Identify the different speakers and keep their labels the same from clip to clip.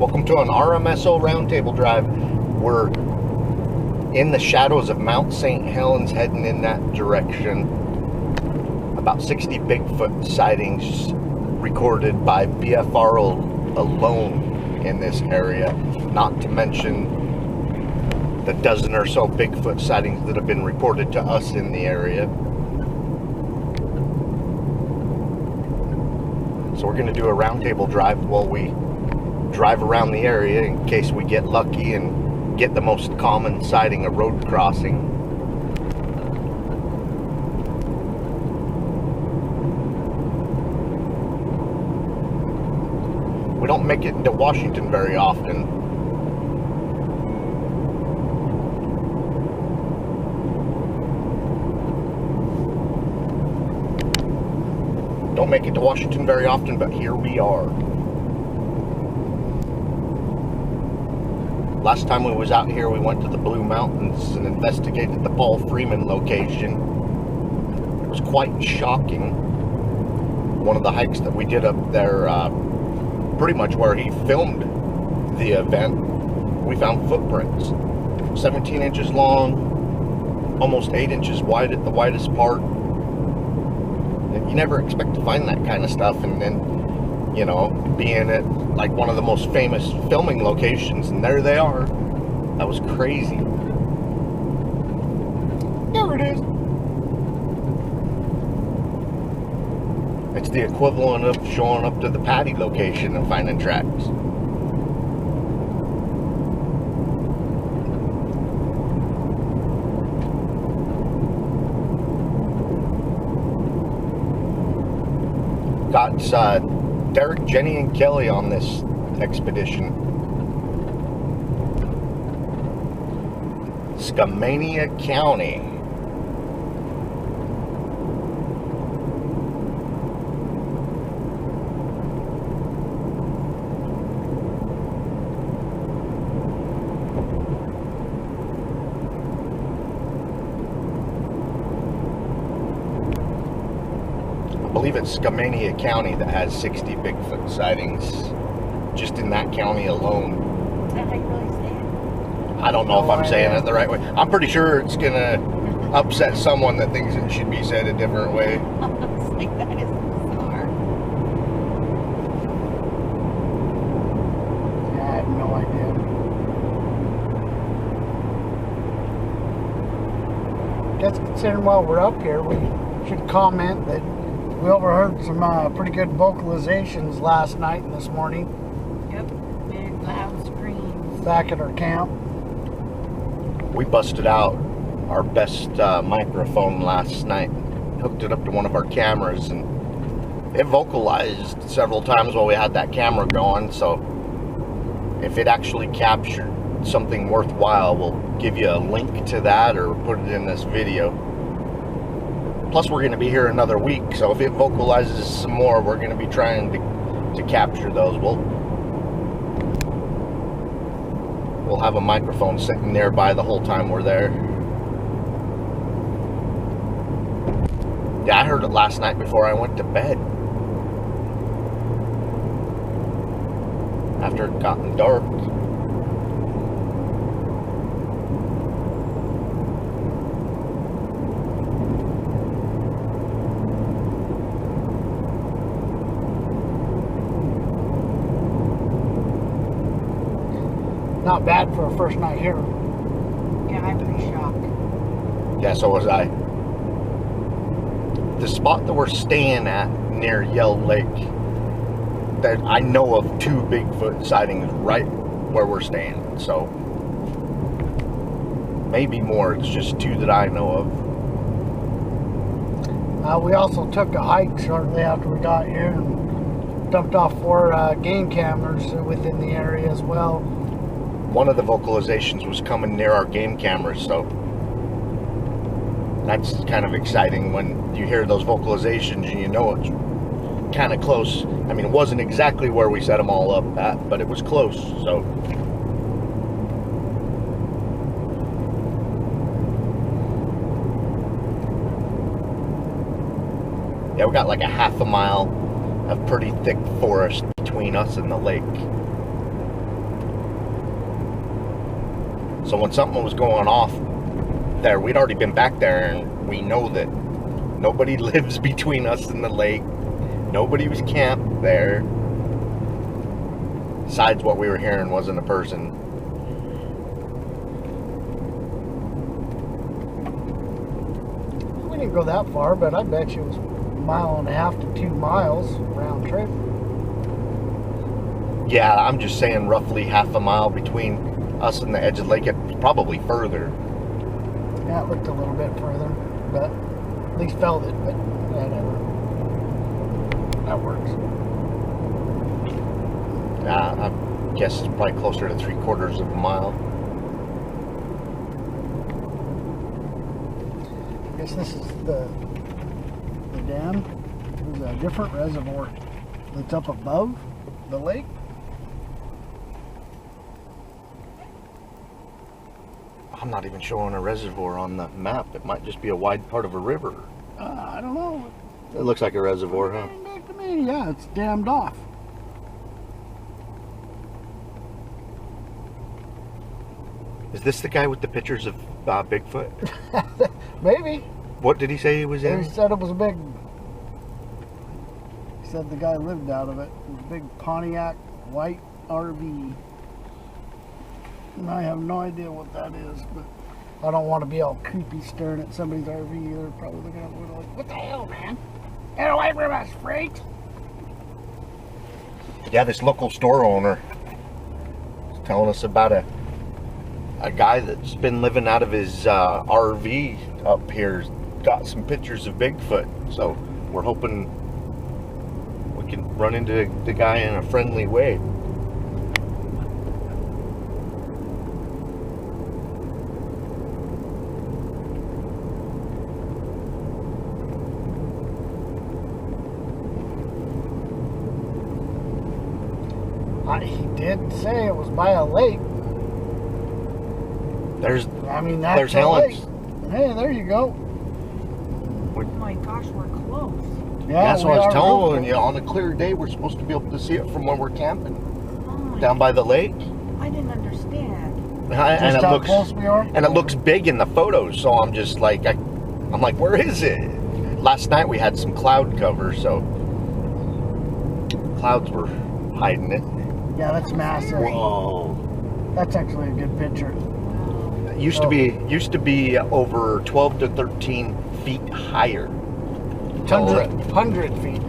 Speaker 1: Welcome to an RMSO Roundtable Drive. We're in the shadows of Mount St. Helens, heading in that direction. About 60 Bigfoot sightings recorded by BFR alone in this area, not to mention the dozen or so Bigfoot sightings that have been reported to us in the area. So we're going to do a roundtable drive while we drive around the area in case we get lucky and get the most common sighting, a road crossing. We don't make it into Washington very often. Don't make it to Washington very often, but here we are. Last time we was out here, we went to the Blue Mountains and investigated the Freeman location. It was quite shocking. One of the hikes that we did up there, pretty much where he filmed the event, we found footprints. 17 inches long, almost 8 inches wide at the widest part. You never expect to find that kind of stuff, and then, you know, being at like one of the most famous filming locations, and there they are. That was crazy. There it is. It's the equivalent of showing up to the Patty location and finding tracks. Got Derek, Jenny, and Kelly on this expedition. Skamania County. I believe it's Skamania County that has 60 Bigfoot sightings, just in that county alone.
Speaker 2: Is that how you really say it?
Speaker 1: I don't know if I'm saying it the right way. I'm pretty sure it's gonna upset someone that thinks it should be said a different way.
Speaker 2: Honestly, that is bizarre.
Speaker 3: Yeah, I have no idea. Guess considering while we're up here, we should comment that we overheard some pretty good vocalizations last night and this morning.
Speaker 2: Yep, big loud screams.
Speaker 3: Back at our camp.
Speaker 1: We busted out our best microphone last night, hooked it up to one of our cameras, and it vocalized several times while we had that camera going. So if it actually captured something worthwhile, we'll give you a link to that or put it in this video. Plus, we're going to be here another week, so if it vocalizes some more, we're going to be trying to capture those. We'll have a microphone sitting nearby the whole time we're there. Yeah, I heard it last night before I went to bed. After it gotten dark.
Speaker 3: Not bad for a first night here.
Speaker 2: Yeah, I'm pretty shocked.
Speaker 1: Yeah, so was I. The spot that we're staying at near Yell Lake, that I know of 2 Bigfoot sightings right where we're staying. So maybe more. It's just 2 that I know of.
Speaker 3: We also took a hike shortly after we got here and dumped off 4 game cameras within the area as well.
Speaker 1: One of the vocalizations was coming near our game cameras, so that's kind of exciting when you hear those vocalizations and you know it's kind of close. I mean, it wasn't exactly where we set them all up at, but it was close, so. Yeah, we got like a half a mile of pretty thick forest between us and the lake. So when something was going off there, we'd already been back there, and we know that nobody lives between us and the lake. Nobody was camped there. Besides, what we were hearing wasn't a person.
Speaker 3: We didn't go that far, but I bet you it was 1.5 to 2 miles round trip.
Speaker 1: Yeah, I'm just saying roughly half a mile between us and the edge of the lake. It's probably further.
Speaker 3: Yeah, it looked a little bit further, but at least felt it, but whatever. That works.
Speaker 1: I guess it's probably closer to 3/4 of a mile.
Speaker 3: I guess this is the dam. There's a different reservoir that's up above the lake.
Speaker 1: I'm not even showing a reservoir on the map. It might just be a wide part of a river.
Speaker 3: I don't know.
Speaker 1: It looks like a reservoir, huh?
Speaker 3: Back to me, yeah, it's dammed off.
Speaker 1: Is this the guy with the pictures of Bigfoot?
Speaker 3: Maybe.
Speaker 1: What did he say he was
Speaker 3: He
Speaker 1: in?
Speaker 3: said it was a big. He said the guy lived out of it. It was a big Pontiac white RV. And I have no idea what that is, but I don't want to be all creepy staring at somebody's RV either. Probably looking out the window like, what the hell, man? Get away from us, freak!
Speaker 1: Yeah, this local store owner was telling us about a guy that's been living out of his RV up here. Got some pictures of Bigfoot, so we're hoping we can run into the guy in a friendly way.
Speaker 3: He did say it was by a lake.
Speaker 1: There's
Speaker 3: That's a
Speaker 1: Helens.
Speaker 3: lake. Hey, there you go.
Speaker 2: Oh my gosh, we're close.
Speaker 3: Yeah,
Speaker 1: That's what I
Speaker 3: we
Speaker 1: was
Speaker 3: are
Speaker 1: telling
Speaker 3: real
Speaker 1: you. On a clear day, we're supposed to be able to see it from where we're camping,
Speaker 2: Oh my
Speaker 1: down by the lake.
Speaker 2: I didn't understand.
Speaker 3: Just how close we are.
Speaker 1: And it looks big in the photos, so I'm just like, I'm like, where is it? Last night we had some cloud cover, so clouds were hiding it.
Speaker 3: Yeah, that's massive.
Speaker 1: Whoa!
Speaker 3: That's actually a good picture.
Speaker 1: It used to be over 12 to 13 feet higher.
Speaker 3: 100 feet.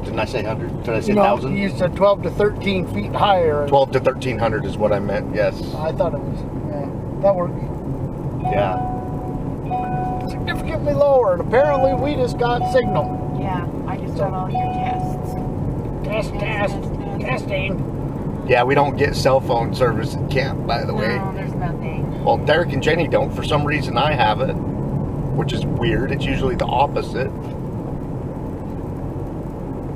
Speaker 1: Didn't I say 100? Did I say
Speaker 3: No,
Speaker 1: 1,000?
Speaker 3: you said 12 to 13 feet higher.
Speaker 1: 12 to 1,300 is what I meant. Yes.
Speaker 3: I thought it was. Yeah, that works.
Speaker 1: Yeah.
Speaker 3: Significantly lower, and apparently we just got signal.
Speaker 2: Yeah, I just got all your tests.
Speaker 3: Testing.
Speaker 1: Yeah, we don't get cell phone service at camp, by the way.
Speaker 2: No, there's nothing.
Speaker 1: Well, Derek and Jenny don't. For some reason, I have it, which is weird. It's usually the opposite.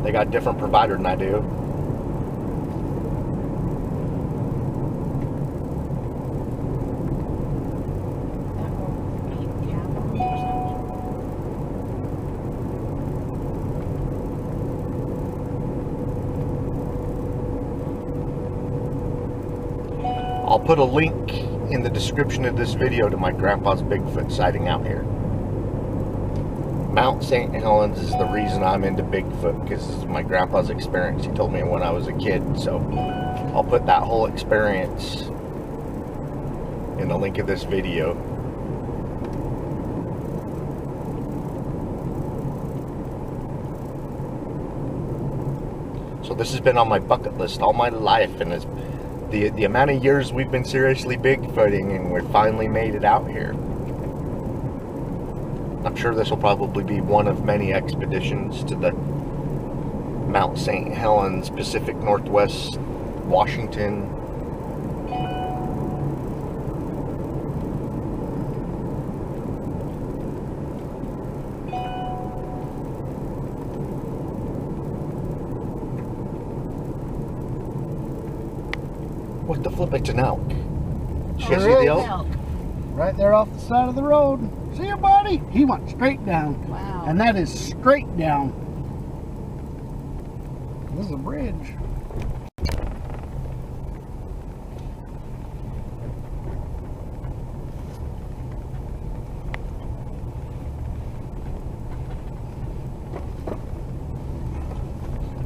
Speaker 1: They got a different provider than I do.
Speaker 2: That will be cameras or
Speaker 1: I'll put a link in the description of this video to my grandpa's Bigfoot sighting out here. Mount St. Helens is the reason I'm into Bigfoot, because it's my grandpa's experience. He told me when I was a kid, so I'll put that whole experience in the link of this video. So this has been on my bucket list all my life, and it's the amount of years we've been seriously Bigfooting, and we finally made it out here. I'm sure this will probably be one of many expeditions to the Mount St. Helens, Pacific Northwest, Washington. What the flip? It's an elk. Did you guys see the elk?
Speaker 3: Right there off the side of the road. See you, buddy? He went straight down.
Speaker 2: Wow.
Speaker 3: And that is straight down. This is a bridge.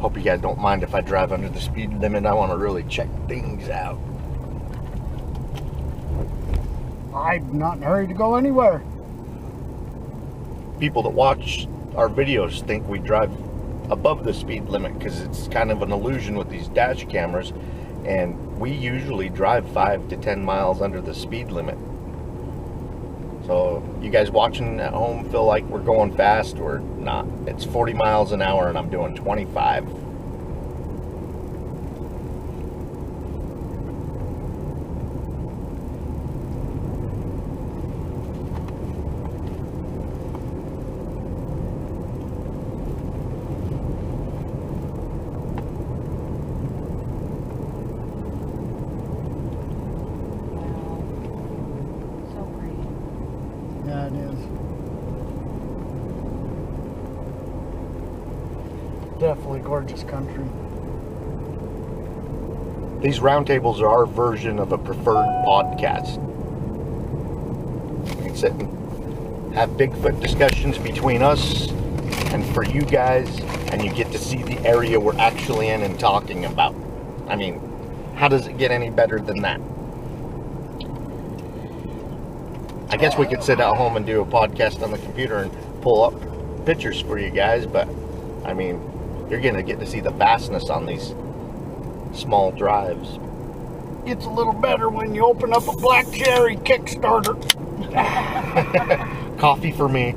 Speaker 1: Hope you guys don't mind if I drive under the speed limit. I want to really check things out.
Speaker 3: I'm not in a hurry to go anywhere.
Speaker 1: People that watch our videos think we drive above the speed limit because it's kind of an illusion with these dash cameras, and we usually drive 5 to 10 miles under the speed limit. So you guys watching at home feel like we're going fast or not? It's 40 miles an hour and I'm doing 25.
Speaker 3: Yeah, it is. Definitely gorgeous country.
Speaker 1: These roundtables are our version of a preferred podcast. We can sit and have Bigfoot discussions between us and for you guys, and you get to see the area we're actually in and talking about. I mean, how does it get any better than that? I guess we could sit at home and do a podcast on the computer and pull up pictures for you guys, but I mean, you're going to get to see the vastness on these small drives.
Speaker 3: It's a little better when you open up a black cherry Kickstarter.
Speaker 1: Coffee for me.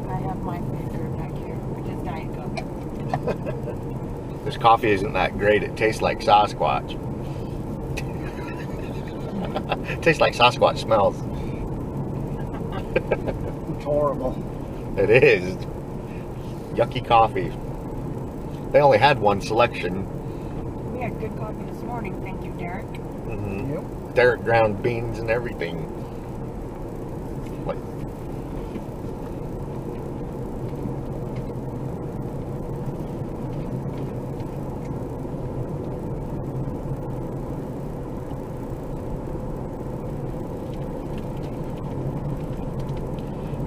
Speaker 2: I have my favorite back here, which is Diet Coke.
Speaker 1: This coffee isn't that great. It tastes like Sasquatch. It tastes like Sasquatch smells.
Speaker 3: It's horrible.
Speaker 1: It is. Yucky coffee. They only had one selection.
Speaker 2: We had good coffee this morning, thank you, Derek.
Speaker 1: Mm-hmm.
Speaker 3: Yep.
Speaker 1: Derek ground beans and everything. What?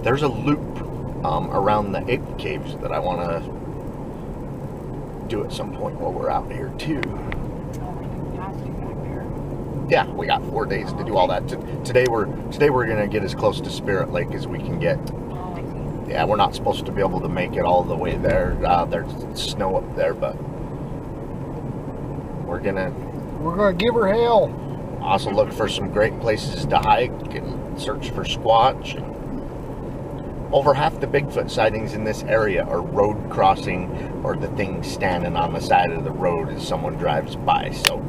Speaker 1: There's a loop around the ape caves that I want to do at some point while we're out here too.
Speaker 2: Oh, we can pass you back there.
Speaker 1: Yeah, we got 4 days to do all that. Today we're gonna get as close to Spirit Lake as we can get.
Speaker 2: Oh, I see.
Speaker 1: Yeah, we're not supposed to be able to make it all the way there. There's snow up there, but we're gonna
Speaker 3: give her hell.
Speaker 1: also look for some great places to hike and search for Squatch. Over half the Bigfoot sightings in this area are road crossing or the thing standing on the side of the road as someone drives by. So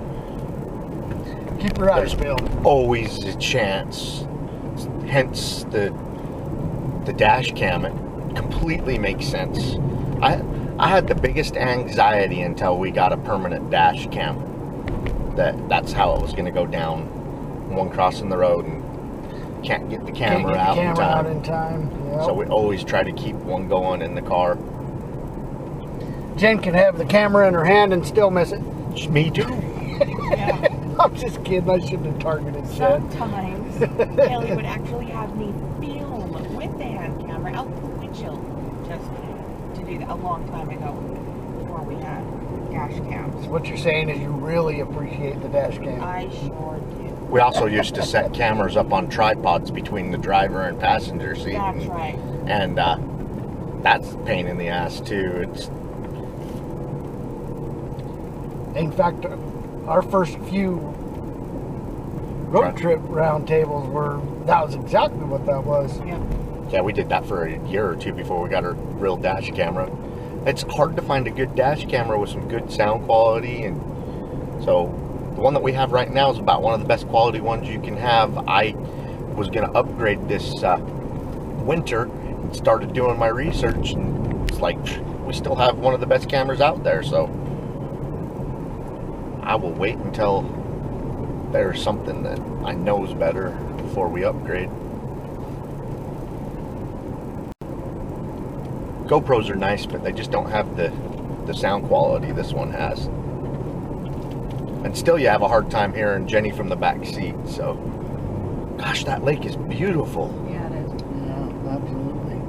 Speaker 3: Keep your eyes
Speaker 1: there's
Speaker 3: peeled.
Speaker 1: always a chance. Hence the dash cam. It completely makes sense. I had the biggest anxiety until we got a permanent dash cam. That's how it was going to go down. One crossing the road and can't get the camera,
Speaker 3: out in time. Yep.
Speaker 1: So we always try to keep one going in the car.
Speaker 3: Jen can have the camera in her hand and still miss it.
Speaker 1: Me too.
Speaker 2: Yeah.
Speaker 3: I'm just kidding. I shouldn't have targeted Jen.
Speaker 2: Sometimes Kelly would actually have me film with the hand camera out the windshield just to do that a long time ago before we had dash cams.
Speaker 3: What you're saying is you really appreciate the dash cam.
Speaker 2: I sure do.
Speaker 1: We also used to set cameras up on tripods between the driver and passenger seat.
Speaker 2: That's right.
Speaker 1: And that's a pain in the ass too. It's
Speaker 3: In fact, our first few road trip roundtables that was exactly what that was.
Speaker 2: Yeah.
Speaker 1: yeah, we did that for a year or two before we got our real dash camera. It's hard to find a good dash camera with some good sound quality, and so the one that we have right now is about one of the best quality ones you can have. I was going to upgrade this winter and started doing my research, and it's like we still have one of the best cameras out there, so I will wait until there's something that I know is better before we upgrade. GoPros are nice, but they just don't have the sound quality this one has. And still you have a hard time hearing Jenny from the back seat, so Gosh, that lake is beautiful.
Speaker 2: Yeah, it is.
Speaker 3: Yeah, absolutely.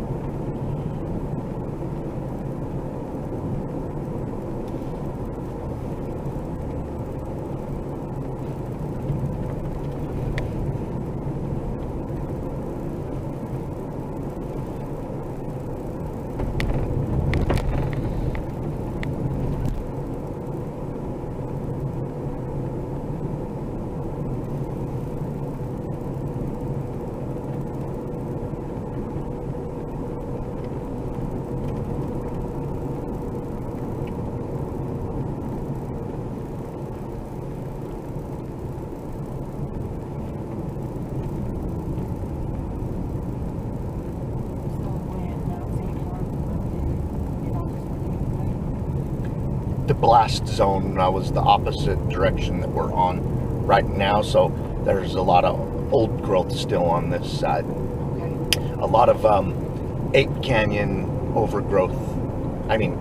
Speaker 1: The blast zone was the opposite direction that we're on right now, so there's a lot of old growth still on this side.
Speaker 2: Okay.
Speaker 1: A lot of Ape Canyon overgrowth,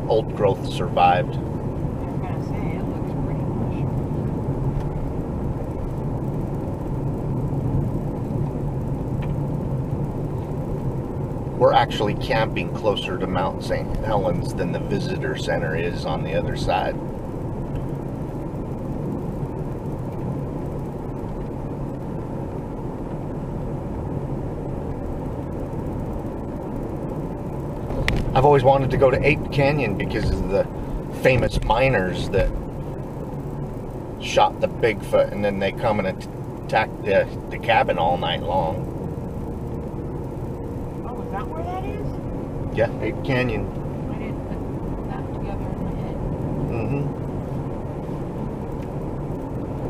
Speaker 1: old growth survived.
Speaker 2: I was gonna say, it looks pretty lush.
Speaker 1: We're actually camping closer to Mount St. Helens than the visitor center is on the other side. I've always wanted to go to Ape Canyon because of the famous miners that shot the Bigfoot, and then they come and attack the cabin all night long.
Speaker 2: Oh, is that where that is?
Speaker 1: Yeah, Ape Canyon.
Speaker 2: I didn't put that together in my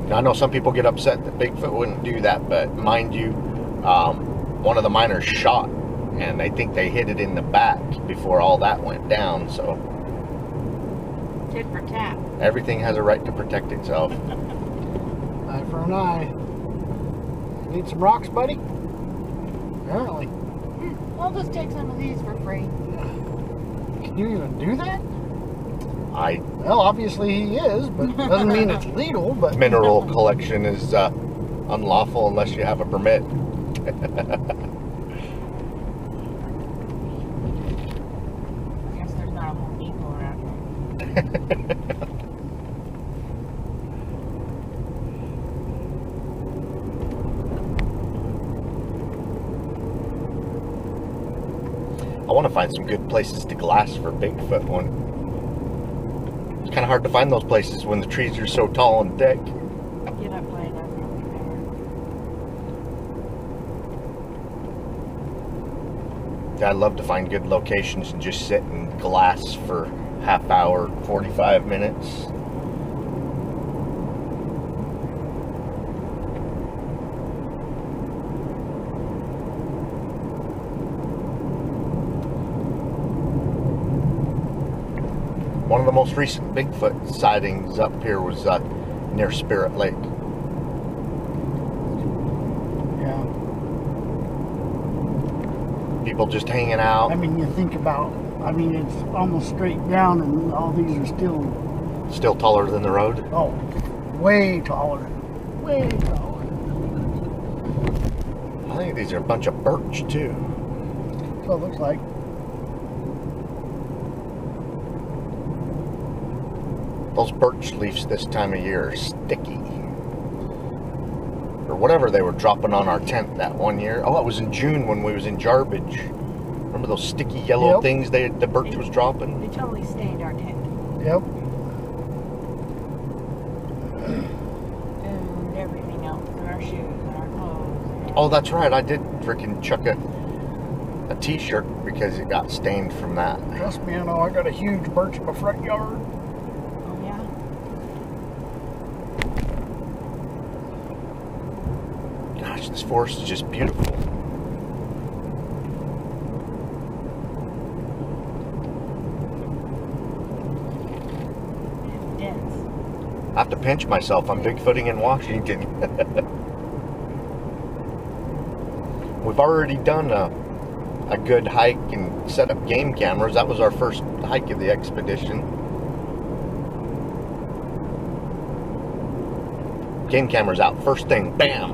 Speaker 2: head.
Speaker 1: I know some people get upset that Bigfoot wouldn't do that, but mind you, one of the miners shot, and I think they hit it in the back before all that went down, so
Speaker 2: Tit for tat.
Speaker 1: everything has a right to protect itself.
Speaker 3: Eye for an eye. Need some rocks, buddy? Apparently.
Speaker 2: I'll just take some of these for free.
Speaker 3: Can you even do that?
Speaker 1: Well,
Speaker 3: Obviously he is, but doesn't mean it's legal, but...
Speaker 1: mineral collection is unlawful unless you have a permit.
Speaker 2: I guess there's not a whole Depot around here.
Speaker 1: I want to find some good places to glass for Bigfoot one. It's kind of hard to find those places when the trees are so tall and thick.
Speaker 2: Get up high enough, really better.
Speaker 1: I love to find good locations and just sit and glass for half hour, 45 minutes. One of the most recent Bigfoot sightings up here was near Spirit Lake.
Speaker 3: Yeah.
Speaker 1: People just hanging out.
Speaker 3: I mean, you think about... it's almost straight down, and all these are
Speaker 1: Still taller than the road.
Speaker 3: Oh, way taller. Way taller.
Speaker 1: I think these are a bunch of birch too.
Speaker 3: So it looks like.
Speaker 1: Those birch leaves this time of year are sticky. Or whatever they were dropping on our tent that one year. Oh, it was in June when we was in Jarbidge. Remember those sticky yellow things the birch was dropping?
Speaker 2: They totally stained our tent.
Speaker 3: Yep.
Speaker 2: And everything else. And our shoes and our clothes.
Speaker 1: Oh, that's right. I did freaking chuck a t-shirt because it got stained from that.
Speaker 3: Trust me, I know. I got a huge birch in my front yard.
Speaker 2: Oh, yeah?
Speaker 1: Gosh, this forest is just beautiful.
Speaker 2: It's dense.
Speaker 1: I have to pinch myself. I'm Bigfooting in Washington. We've already done a good hike and set up game cameras. That was our first hike of the expedition. Game cameras out first thing, bam!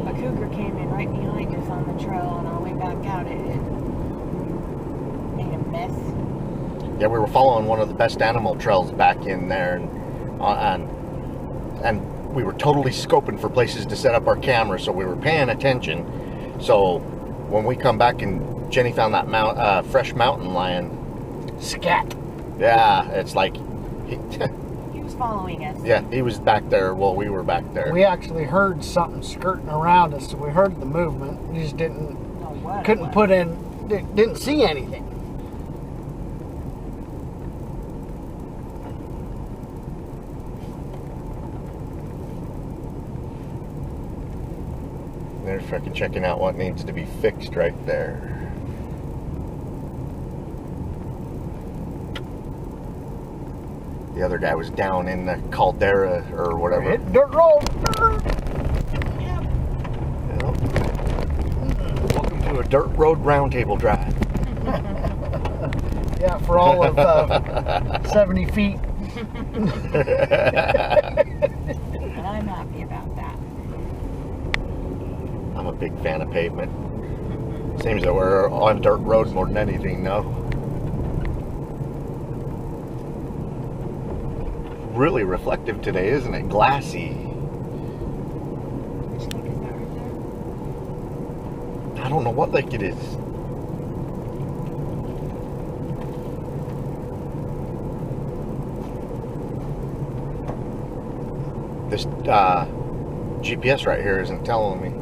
Speaker 2: A cougar came the trail on our way back out, it made a mess.
Speaker 1: Yeah, we were following one of the best animal trails back in there, and we were totally scoping for places to set up our camera, so we were paying attention. So when we come back and Jenny found that fresh mountain lion,
Speaker 3: Scat.
Speaker 1: yeah, it's like
Speaker 2: He was following us.
Speaker 1: yeah, he was back there while we were back there.
Speaker 3: We actually heard something skirting around us, so we heard the movement. We just didn't, couldn't put in, didn't see anything.
Speaker 1: They're freaking checking out what needs to be fixed right there. The other guy was down in the caldera or whatever.
Speaker 3: Hit dirt road.
Speaker 2: Yep.
Speaker 1: Yep. Welcome to a dirt road roundtable drive.
Speaker 3: Yeah, for all of 70 feet.
Speaker 2: And I'm happy about that.
Speaker 1: I'm a big fan of pavement. Seems that we're on dirt road more than anything now. Really reflective today, isn't it? Glassy.
Speaker 2: Which lake is that right
Speaker 1: I don't know what lake it is. This GPS right here isn't telling me.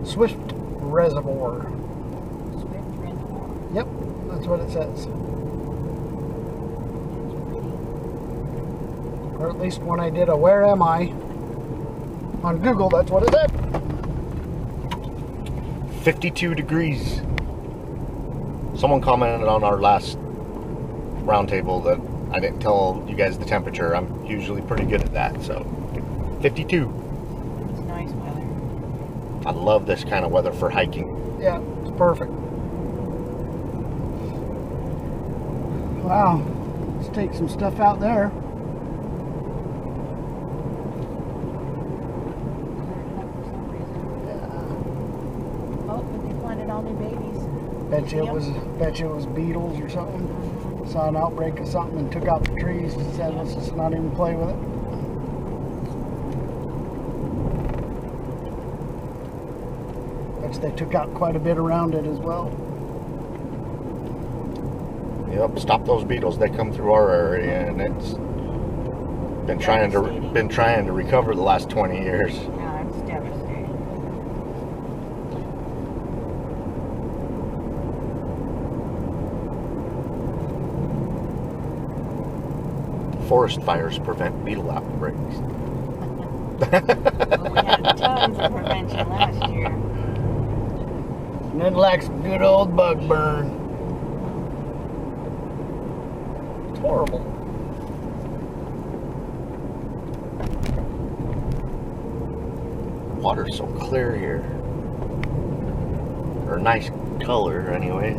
Speaker 3: Swift Reservoir.
Speaker 2: there? Swift Reservoir.
Speaker 3: Yep, that's what it says. Or at least when I did a where am I on Google, that's what it said.
Speaker 1: 52 degrees. Someone commented on our last roundtable that I didn't tell you guys the temperature. I'm usually pretty good at that, so 52.
Speaker 2: It's nice weather.
Speaker 1: I love this kind of weather for hiking.
Speaker 3: Yeah, it's perfect. Wow, let's take some stuff out there.
Speaker 2: Oh, but they planted all new babies.
Speaker 3: Bet you it was beetles or something. Saw an outbreak of something and took out the trees and said, let's just not even play with it. Bet they took out quite a bit around it as well.
Speaker 1: Yep, stop those beetles. They come through our area, and it's been trying to recover the last 20 years.
Speaker 2: Yeah, it's devastating.
Speaker 1: Forest fires prevent beetle outbreaks.
Speaker 2: Well, we had tons of prevention last year.
Speaker 3: Nothing like some good old bug burn. It's horrible.
Speaker 1: Water's so clear here. Or nice color, anyway.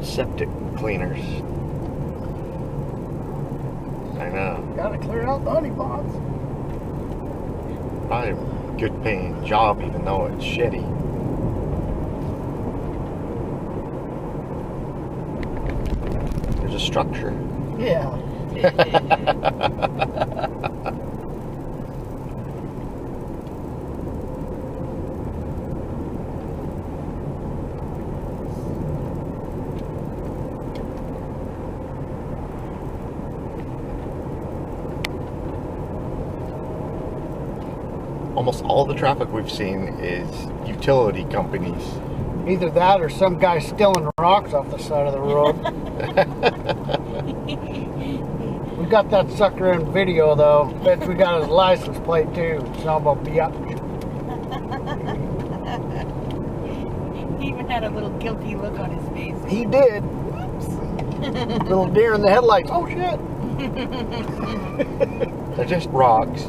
Speaker 1: Septic cleaners. I know.
Speaker 3: Gotta clear out the honey pots.
Speaker 1: Probably a good paying job, even though it's shitty. There's a structure.
Speaker 3: Yeah.
Speaker 1: Almost all the traffic we've seen is utility companies.
Speaker 3: Either that or some guy stealing rocks off the side of the road. We got that sucker in video though. Bet we got his license plate too. Son of a bitch.
Speaker 2: He even had a little guilty look on his face.
Speaker 3: He did.
Speaker 2: Whoops.
Speaker 3: Little deer in the headlights. Oh shit.
Speaker 1: They're just rocks.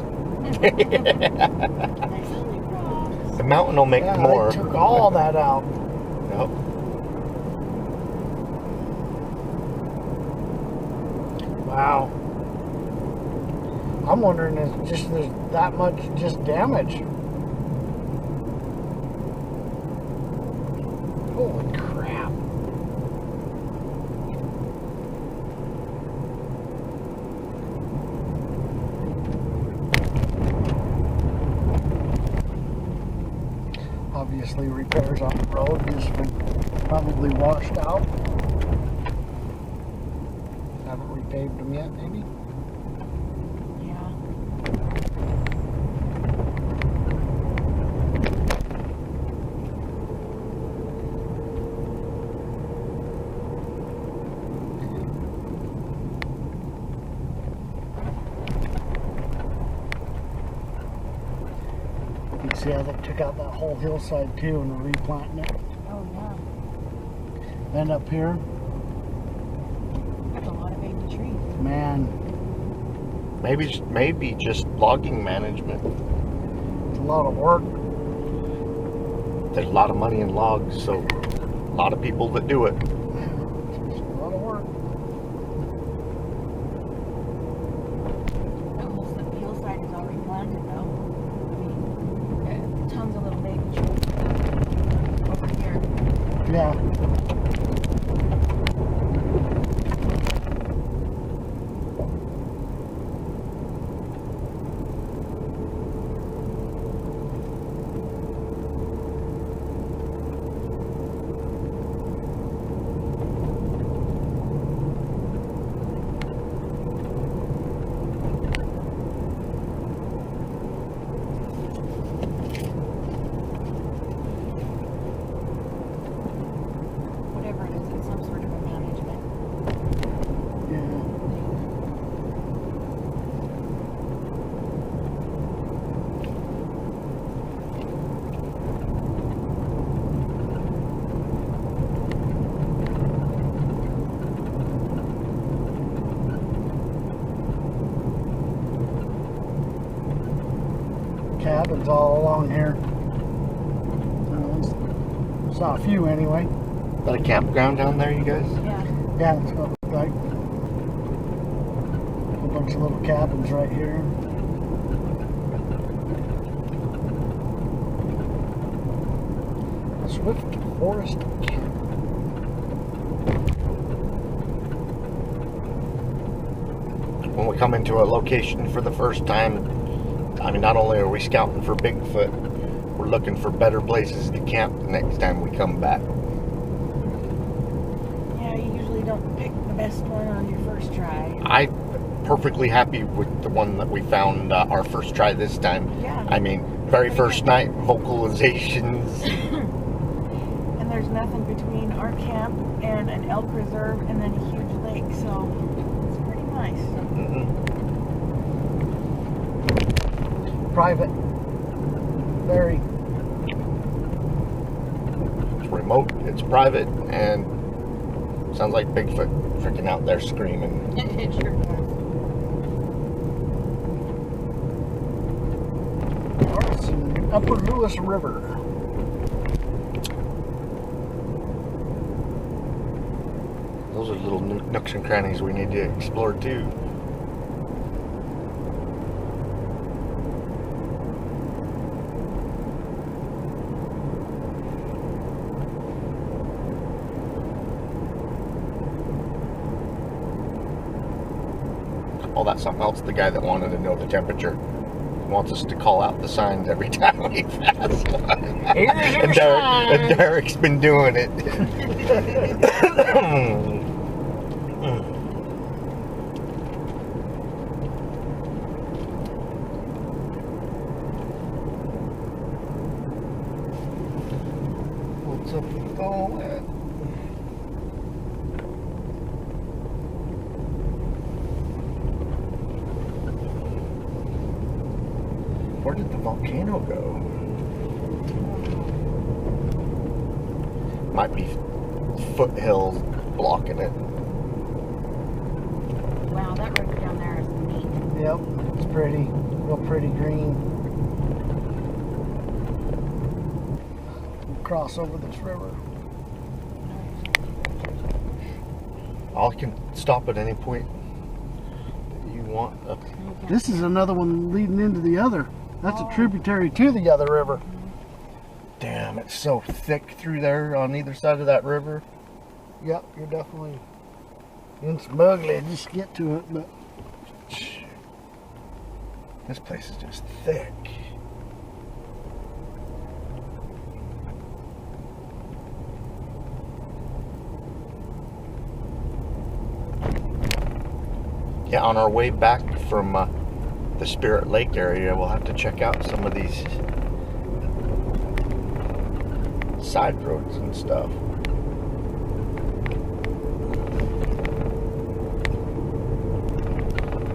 Speaker 2: There's only rocks.
Speaker 1: The mountain will make more.
Speaker 3: They took all that out.
Speaker 1: Yep.
Speaker 3: Wow. I'm wondering if just there's that much just damage. Holy crap. Obviously repairs on the road just been probably washed out. Haven't repaved them yet, maybe?
Speaker 2: Yeah.
Speaker 3: You can see how they took out that whole hillside too and are replanting it.
Speaker 2: Oh, yeah.
Speaker 3: And up here,
Speaker 2: That's a lot of baby trees.
Speaker 3: man,
Speaker 1: Maybe just logging management.
Speaker 3: it's a lot of work.
Speaker 1: There's a lot of money in logs, so a lot of people that do it.
Speaker 3: It's a lot of work.
Speaker 2: Almost the hillside is already planted, though. I mean, tons of little baby trees over here.
Speaker 3: Yeah.
Speaker 2: Whatever it is, it's some sort of a management.
Speaker 3: Yeah. Cabins all along here. Saw a few anyway.
Speaker 1: Is that a campground down there, you guys?
Speaker 2: Yeah.
Speaker 3: Yeah, it's got like a bunch of little cabins right here. Swift Forest Camp.
Speaker 1: When we come into a location for the first time, I mean, not only are we scouting for Bigfoot, we're looking for better places to camp the next time we come back.
Speaker 2: Yeah, you usually don't pick the best one on your first try.
Speaker 1: I'm perfectly happy with the one that we found our first try this time.
Speaker 2: Yeah.
Speaker 1: I mean, very first night, vocalizations.
Speaker 2: And there's nothing between our camp and an elk reserve and then a huge lake, so it's pretty nice.
Speaker 3: Private. Very.
Speaker 1: It's remote, it's private, and sounds like Bigfoot freaking out there screaming.
Speaker 2: It sure does.
Speaker 3: It's in Upper Lewis River.
Speaker 1: Those are little nooks and crannies we need to explore too. Oh, that's something else. The guy that wanted to know the temperature wants us to call out the signs every time we pass one. And Derek's been doing it. What's up with all that? Where did the volcano go? Might be foothills blocking it.
Speaker 2: Wow, that road down there is neat.
Speaker 3: Yep, it's pretty. Real pretty green. We'll cross over this river.
Speaker 1: I can stop at any point that you want.
Speaker 3: This is another one leading into the other. That's a tributary to the other river.
Speaker 1: Damn, it's so thick through there on either side of that river.
Speaker 3: Yep, you're definitely in some ugly. Just get to it, but
Speaker 1: this place is just thick. Yeah, on our way back from the Spirit Lake area, we'll have to check out some of these side roads and stuff.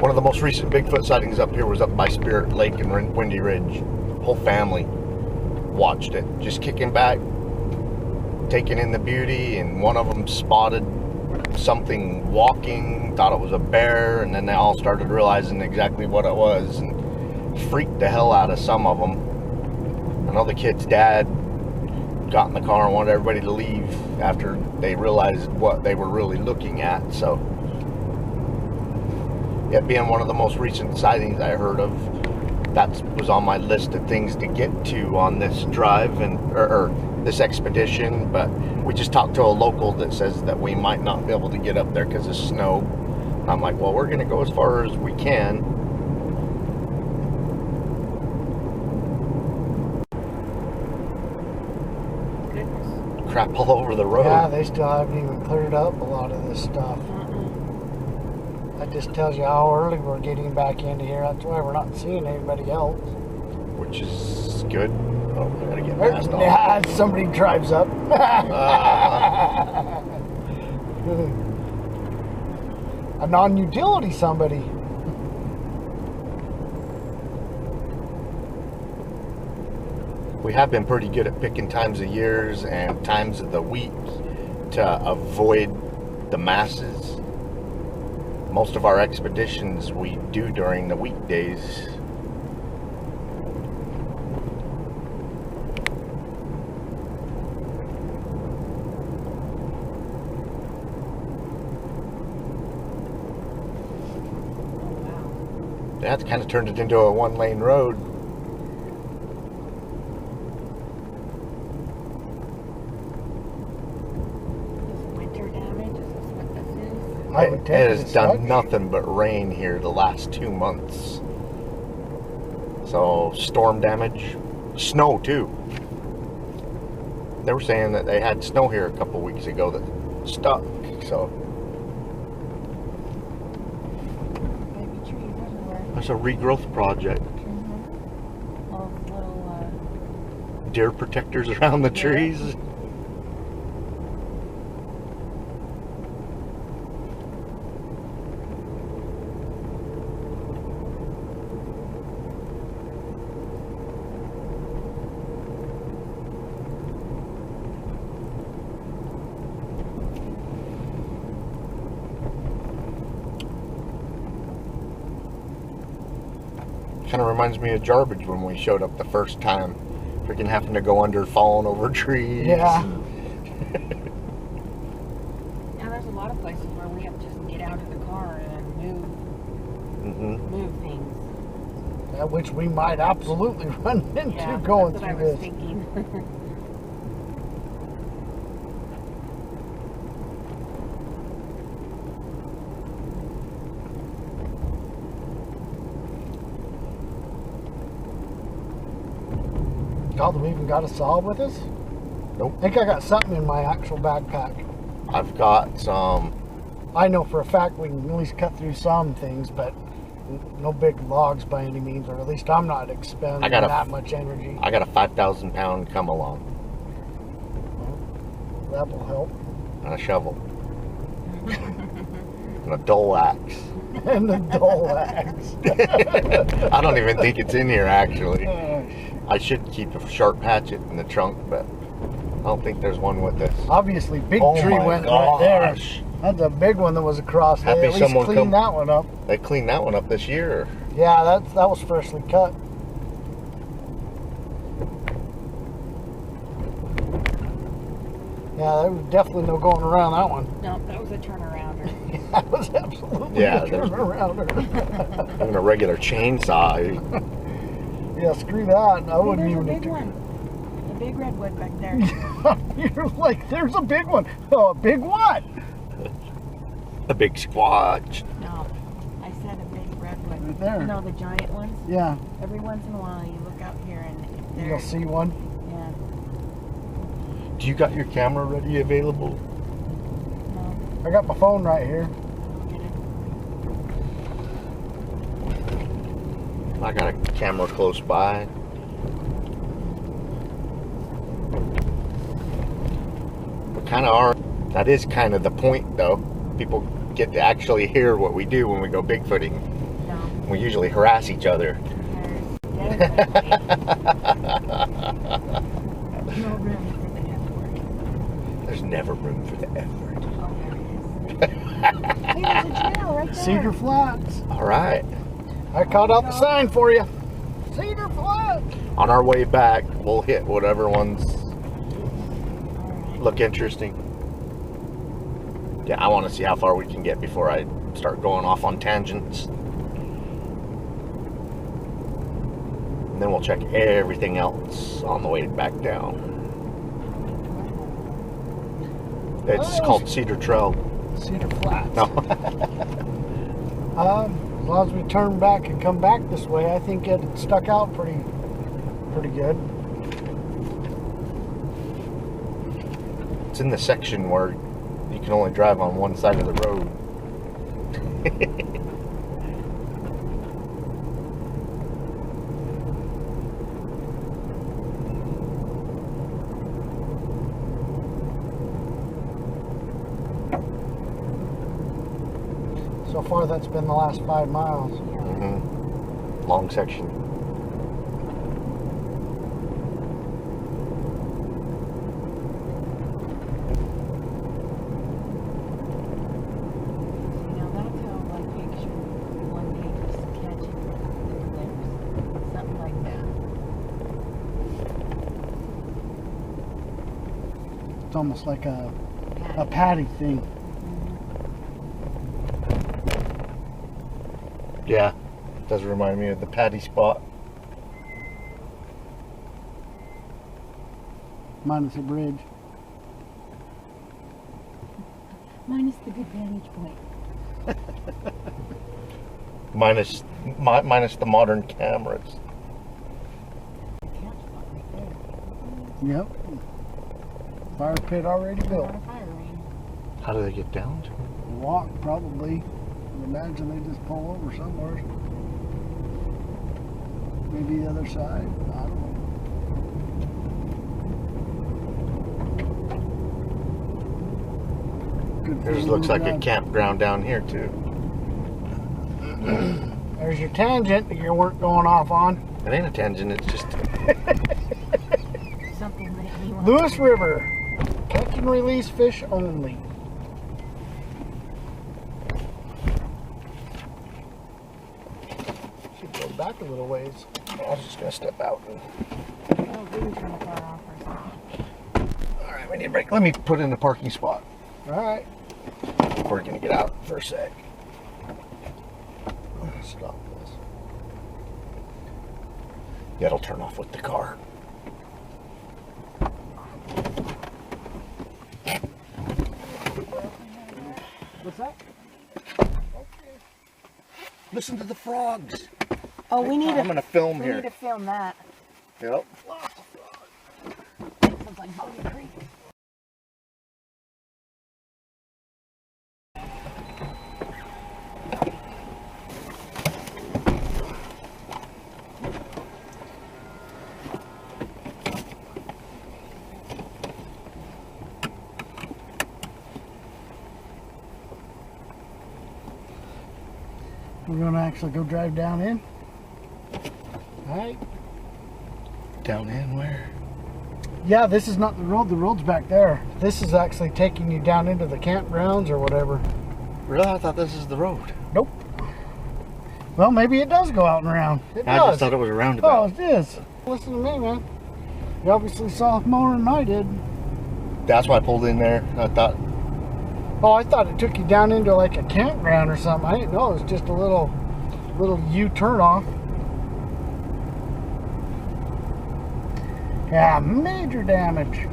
Speaker 1: One of the most recent Bigfoot sightings up here was up by Spirit Lake and Windy Ridge. Whole family watched it, just kicking back, taking in the beauty, and one of them spotted something walking, thought it was a bear, and then they all started realizing exactly what it was and freaked the hell out of some of them. I know the kid's dad got in the car and wanted everybody to leave after they realized what they were really looking at. So it being one of the most recent sightings I heard of, that was on my list of things to get to on this drive and or this expedition. But we just talked to a local that says that we might not be able to get up there because of snow. And I'm like, well, we're going to go as far as we can.
Speaker 2: Goodness.
Speaker 1: Crap all over the road.
Speaker 3: yeah, they still haven't even cleared up a lot of this stuff. That just tells you how early we're getting back into here. That's why we're not seeing anybody else.
Speaker 1: Which is good. Oh, I gotta get past all.
Speaker 3: Yeah, somebody drives up. A non-utility somebody.
Speaker 1: We have been pretty good at picking times of years and times of the week to avoid the masses. Most of our expeditions we do during the weekdays. That's kind of turned it into a one-lane road.
Speaker 2: Winter damage, is this what this is?
Speaker 3: I would
Speaker 1: It
Speaker 3: take
Speaker 1: has
Speaker 3: as
Speaker 1: done
Speaker 3: such.
Speaker 1: nothing but rain here the last 2 months. So storm damage, snow too. They were saying that they had snow here a couple weeks ago that stuck. So
Speaker 2: Baby trees everywhere.
Speaker 1: there's a regrowth project.
Speaker 2: Little
Speaker 1: Deer protectors around the
Speaker 2: Yeah.
Speaker 1: trees. Kind of reminds me of Jarbidge when we showed up the first time. Freaking having to go under, falling over trees.
Speaker 3: Yeah.
Speaker 2: Now there's a lot of places where we have to just get out of the car and move things.
Speaker 3: Yeah, which we might absolutely run into
Speaker 2: Yeah,
Speaker 3: going
Speaker 2: that's what I
Speaker 3: through
Speaker 2: was
Speaker 3: this.
Speaker 2: thinking.
Speaker 3: God, we even got a saw with us?
Speaker 1: Nope.
Speaker 3: I think I got something in my actual backpack.
Speaker 1: I've got some.
Speaker 3: I know for a fact we can at least cut through some things, but no big logs by any means, or at least I'm not expending that much energy.
Speaker 1: I got a 5,000 pound come along
Speaker 3: That will help.
Speaker 1: and a shovel and a dull axe.
Speaker 3: And the dull axe.
Speaker 1: I don't even think it's in here actually.
Speaker 3: Oh,
Speaker 1: I should keep a sharp hatchet in the trunk, but I don't think there's one with this.
Speaker 3: Obviously, big
Speaker 1: Oh
Speaker 3: tree
Speaker 1: my
Speaker 3: went right there.
Speaker 1: gosh.
Speaker 3: That's a big one that was across there.
Speaker 1: Happy
Speaker 3: At least
Speaker 1: someone
Speaker 3: cleaned that one up.
Speaker 1: They cleaned that one up this year.
Speaker 3: Yeah, that was freshly cut. Yeah, there was definitely no going around that one.
Speaker 2: No, that was a turnarounder.
Speaker 3: That was absolutely
Speaker 1: Yeah,
Speaker 3: a
Speaker 1: there's-
Speaker 3: turnarounder.
Speaker 1: Even a regular chainsaw.
Speaker 3: Yeah, screw that. I
Speaker 2: Hey,
Speaker 3: wouldn't
Speaker 2: there's a
Speaker 3: even.
Speaker 2: big one. A big redwood back there.
Speaker 3: You're like, there's a big one. Oh, a big what?
Speaker 1: A big squatch.
Speaker 2: No, I said a big redwood.
Speaker 3: Right there.
Speaker 2: You know the giant ones?
Speaker 3: Yeah,
Speaker 2: Every once in a while you look out here and
Speaker 3: you'll
Speaker 2: there's,
Speaker 3: see one.
Speaker 2: yeah,
Speaker 1: Do you got your camera ready available?
Speaker 2: no,
Speaker 3: I got my phone right here.
Speaker 2: get it.
Speaker 1: I got a camera close by. We kind of are. That is kind of the point, though. People get to actually hear what we do when we go bigfooting.
Speaker 2: No,
Speaker 1: We usually harass each other.
Speaker 2: there's definitely no room for the F word.
Speaker 1: There's never room for the F word.
Speaker 2: Oh, there it is. Hey, there's a trail right there.
Speaker 3: Cedar Flats.
Speaker 1: All right.
Speaker 3: I caught out the sign for you. Cedar Flats.
Speaker 1: On our way back, we'll hit whatever ones
Speaker 2: All right.
Speaker 1: look interesting. Yeah, I want to see how far we can get before I start going off on tangents. And then we'll check everything else on the way back down. It's
Speaker 3: Oh.
Speaker 1: called Cedar Trail.
Speaker 3: Cedar Flats.
Speaker 1: No.
Speaker 3: As long as we turn back and come back this way, I think it stuck out pretty good.
Speaker 1: It's in the section where you can only drive on one side of the road.
Speaker 3: So far, that's been the last 5 miles.
Speaker 1: Long section.
Speaker 2: Now that's how one picture, one day just catching the glimpse, something like that.
Speaker 3: It's almost like a
Speaker 2: Yeah.
Speaker 3: patty thing.
Speaker 1: Yeah, does remind me of the Patty spot.
Speaker 3: Minus a bridge.
Speaker 2: Minus the good vantage point.
Speaker 1: Minus the modern cameras.
Speaker 2: The camp spot right there.
Speaker 3: Yep. Fire pit already built.
Speaker 2: On a fire ring.
Speaker 1: How do they get down to it?
Speaker 3: Walk, probably. I imagine they just pull over somewhere. Maybe the other side. I don't know. Good
Speaker 1: There just
Speaker 3: for
Speaker 1: looks like a
Speaker 3: drive.
Speaker 1: campground down here too.
Speaker 3: There's your tangent that you weren't going off on.
Speaker 1: It ain't a tangent, it's just
Speaker 2: Something that you want.
Speaker 3: Lewis River. Catch and release fish only. Should go back a little ways.
Speaker 1: I was just gonna step out.
Speaker 2: Oh, we can turn the car off for a second.
Speaker 1: Alright, we need a break. Let me put in the parking spot.
Speaker 3: Alright.
Speaker 1: We're gonna get out for a sec. Stop this. Yeah, it'll turn off with the car.
Speaker 3: What's that?
Speaker 1: Listen to the frogs.
Speaker 2: Oh, we need
Speaker 1: I'm gonna film
Speaker 2: we
Speaker 1: here.
Speaker 2: need to film that.
Speaker 1: Yep.
Speaker 2: Sounds like Boggy Creek.
Speaker 3: We're gonna actually go drive down in. Alright.
Speaker 1: Down in where?
Speaker 3: Yeah, this is not the road. The road's back there. This is actually taking you down into the campgrounds or whatever.
Speaker 1: Really? I thought this is the road.
Speaker 3: Nope. Well, maybe it does go out and around. It
Speaker 1: I
Speaker 3: does.
Speaker 1: just thought it was a roundabout.
Speaker 3: Oh, it is. Listen to me, man. You obviously saw it more than I did.
Speaker 1: That's why I pulled in there. I thought,
Speaker 3: Oh, I thought it took you down into like a campground or something. I didn't know it was just a little U-turn off. Yeah, major damage.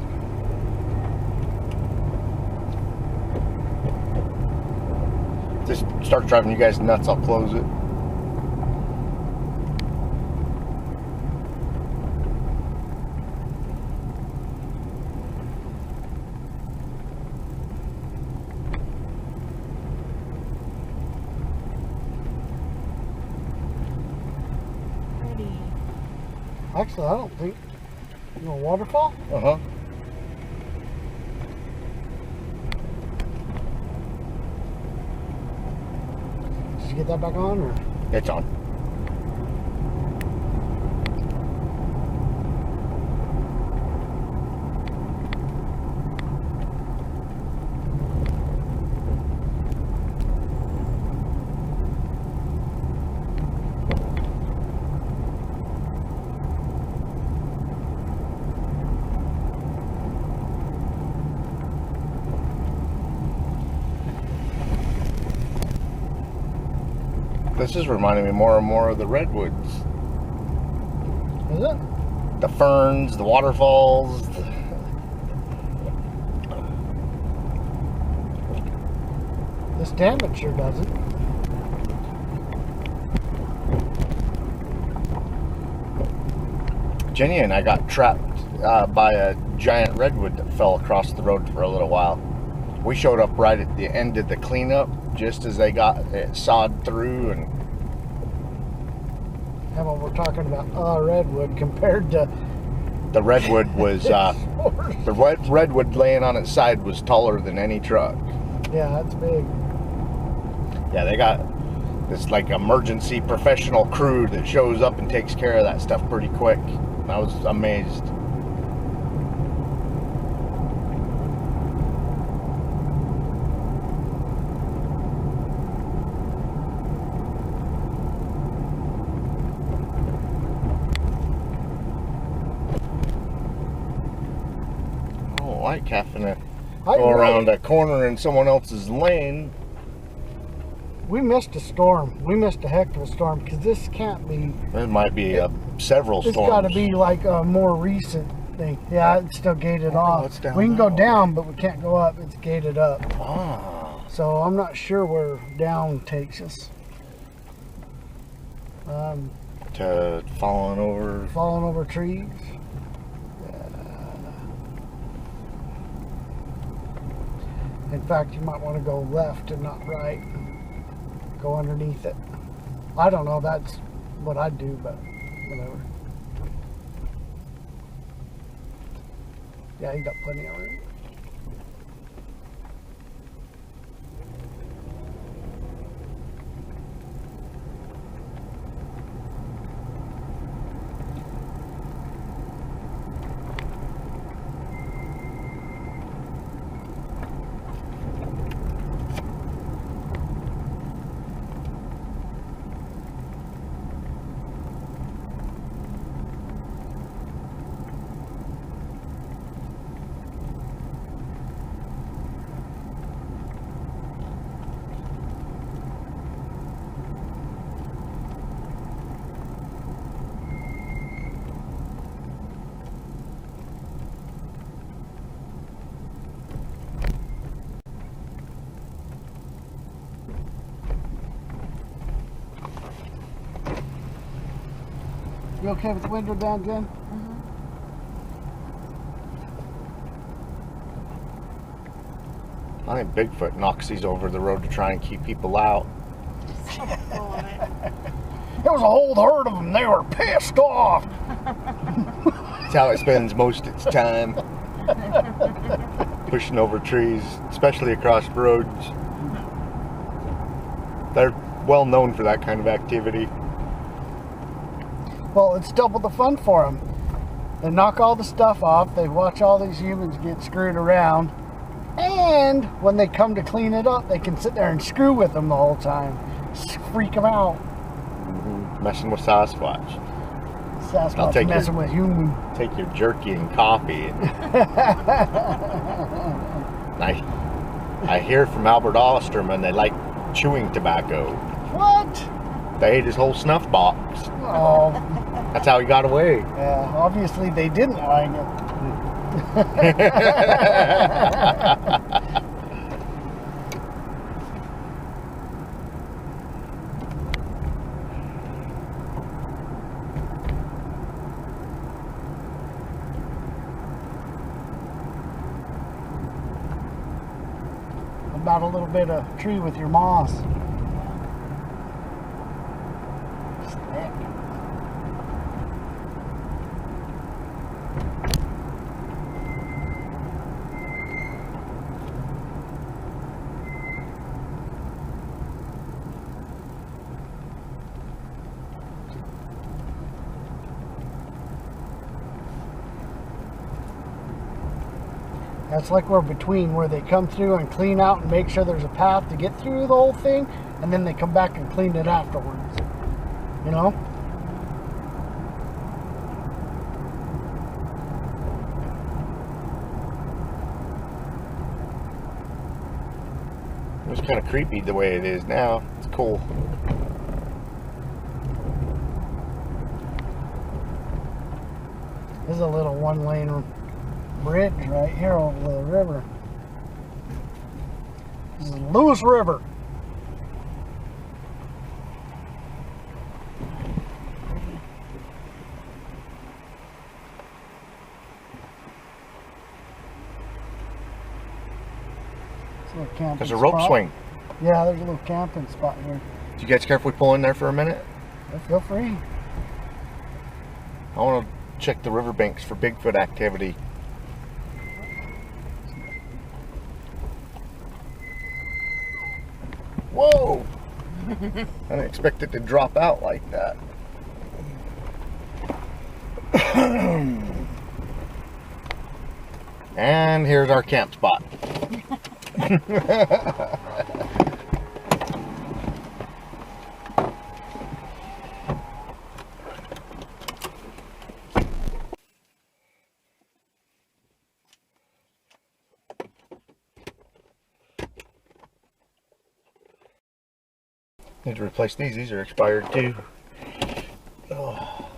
Speaker 1: this starts driving you guys nuts, I'll close it.
Speaker 3: Actually, I don't think. You know, waterfall?
Speaker 1: Uh-huh.
Speaker 3: Did you get that back on, or?
Speaker 1: It's on. This is reminding me more and more of the redwoods.
Speaker 3: Is it?
Speaker 1: The ferns, the waterfalls.
Speaker 3: This damage sure doesn't.
Speaker 1: Jenny and I got trapped by a giant redwood that fell across the road for a little while. We showed up right at the end of the cleanup, just as they got it sawed through. And
Speaker 3: How about we're talking about redwood compared to
Speaker 1: the redwood was the redwood laying on its side was taller than any truck.
Speaker 3: yeah, that's big.
Speaker 1: Yeah, they got this like emergency professional crew that shows up and takes care of that stuff pretty quick. I was amazed. I like having to go around a corner in someone else's lane.
Speaker 3: We missed a storm. We missed a heck of a storm because this can't be.
Speaker 1: There might be several storms.
Speaker 3: It's got to be like a more recent thing. Yeah, it's still gated off.
Speaker 1: It's down
Speaker 3: we can go
Speaker 1: now.
Speaker 3: down, but we can't go up. It's gated up.
Speaker 1: Ah.
Speaker 3: So I'm not sure where down takes us.
Speaker 1: To falling over
Speaker 3: trees. In fact, you might want to go left and not right. Go underneath it. I don't know, that's what I'd do, but whatever. Yeah, you got plenty of room. You okay with the window down, Jen?
Speaker 1: I think Bigfoot knocks these over the road to try and keep people out.
Speaker 3: There was a whole herd of them. They were pissed off.
Speaker 1: That's how it spends most of its time. Pushing over trees, especially across roads. They're well known for that kind of activity.
Speaker 3: Well, it's double the fun for them. They knock all the stuff off. They watch all these humans get screwed around. And when they come to clean it up, they can sit there and screw with them the whole time. Freak them out.
Speaker 1: Messing with Sasquatch.
Speaker 3: Sasquatch messing with human.
Speaker 1: Take your jerky and coffee. I hear from Albert Osterman they like chewing tobacco.
Speaker 3: What?
Speaker 1: They ate his whole snuff box.
Speaker 3: Oh.
Speaker 1: That's how he got away.
Speaker 3: Yeah, obviously they didn't like it. About a little bit of tree with your moss. Stick. That's like we're between where they come through and clean out and make sure there's a path to get through the whole thing, and then they come back and clean it afterwards. You know?
Speaker 1: It's kind of creepy the way it is now. It's cool.
Speaker 3: This is a little one-lane bridge right here over the river. This is Lewis River.
Speaker 1: There's a rope swing.
Speaker 3: Yeah, there's a little camping spot here.
Speaker 1: Do you guys care if we pull in there for a minute?
Speaker 3: Yeah, feel free.
Speaker 1: I want to check the riverbanks for Bigfoot activity. Whoa! I didn't expect it to drop out like that. And here's our camp spot. Need to replace these. These are expired too. Oh.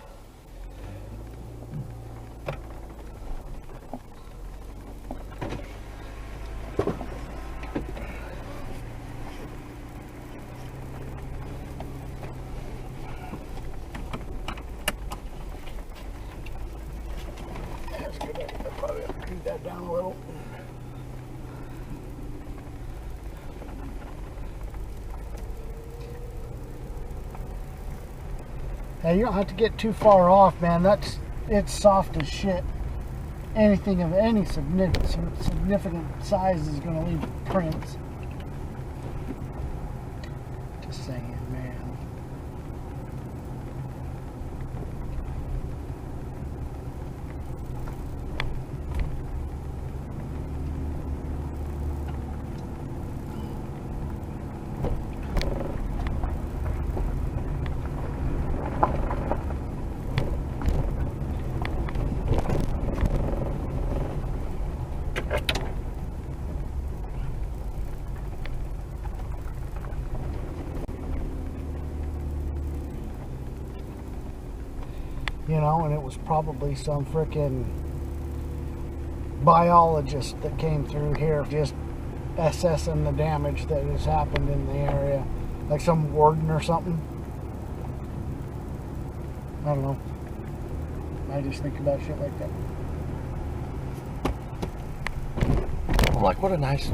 Speaker 1: That's good. I probably have to clean that down a little. Now you don't have to get too far off, man. It's soft as shit. Anything of any significant size is going to leave prints. Just saying, man. You know, and it was probably some frickin' biologist that came through here just assessing the damage that has happened in the area. Like some warden or something. I don't know. I just think about shit like that. I'm like, what a nice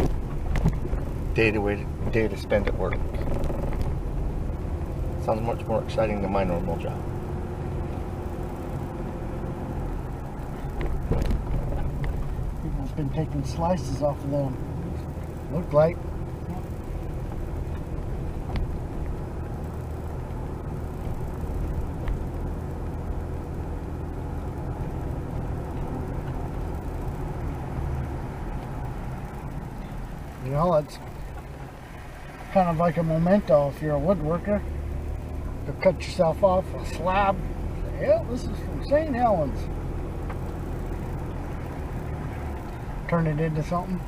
Speaker 1: day to spend at work. Sounds much more exciting than my normal job.
Speaker 3: Been taking slices off of them. Looked like. You know, it's kind of like a memento if you're a woodworker. To cut yourself off a slab. Say, yeah, this is from St. Helens. Turn it into something.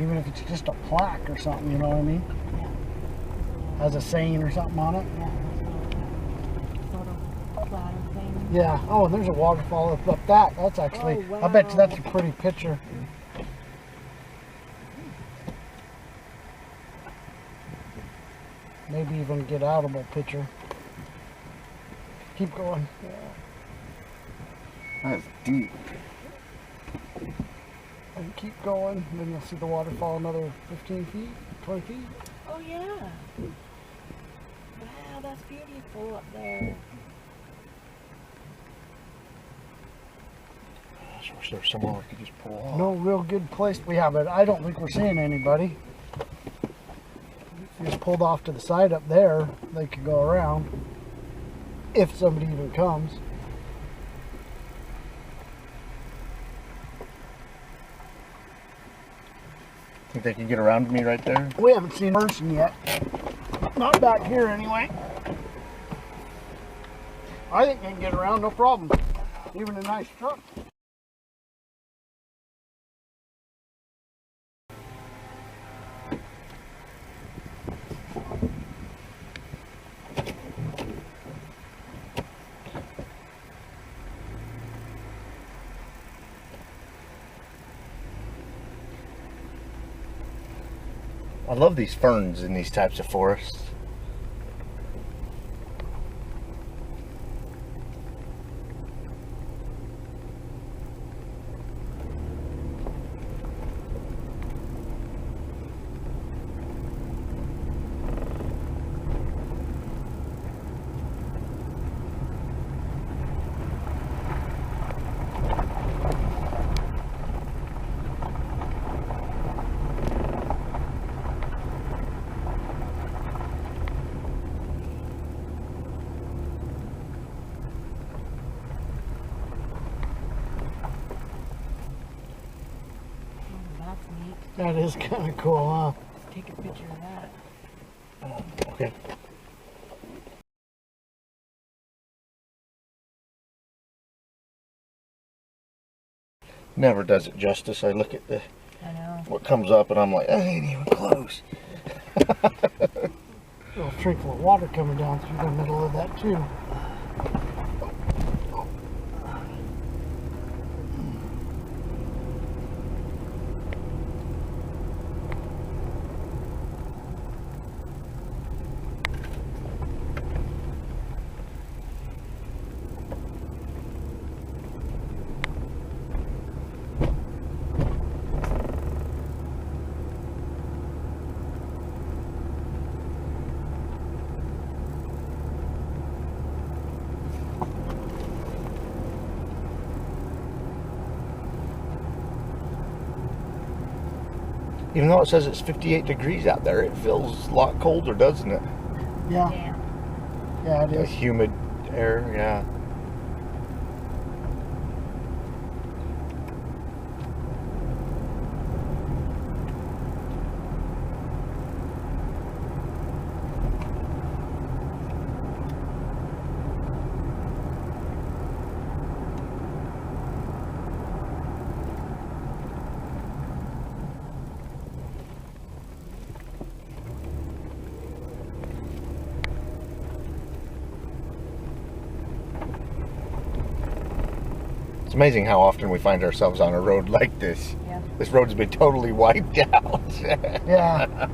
Speaker 3: Even if it's just a plaque or something, you know what I mean? Has a saying or something on it.
Speaker 2: Sort of platter thing.
Speaker 3: Yeah. Oh, and there's a waterfall up that. That's actually,
Speaker 2: Oh, wow.
Speaker 3: I bet you that's a pretty picture. Maybe even get outable picture. Keep going.
Speaker 1: That's deep.
Speaker 3: And keep going. Then you'll see the waterfall another 15 feet, 20 feet.
Speaker 2: Oh yeah. Wow, that's beautiful up there.
Speaker 1: I just wish there was somewhere we could just pull off.
Speaker 3: No real good place. We have it. I don't think we're seeing anybody. If you just pulled off to the side up there, they could go around. If somebody even comes.
Speaker 1: Think they can get around me right there?
Speaker 3: We haven't seen a person yet. Not back here anyway. I think they can get around, no problem. Even a nice truck.
Speaker 1: I love these ferns in these types of forests.
Speaker 3: That is kind of cool, huh?
Speaker 2: Let's take a picture of that.
Speaker 1: Okay. Never does it justice. I look at
Speaker 2: I know.
Speaker 1: what comes up and I'm like, that ain't even close.
Speaker 3: Little trickle of water coming down through the middle of that too.
Speaker 1: Even though it says it's 58 degrees out there, it feels a lot colder, doesn't it?
Speaker 3: Yeah,
Speaker 2: Yeah.
Speaker 3: yeah, it
Speaker 1: The
Speaker 3: is.
Speaker 1: humid air, yeah. It's amazing how often we find ourselves on a road like this.
Speaker 2: Yeah.
Speaker 1: This road's been totally wiped out.
Speaker 3: Yeah.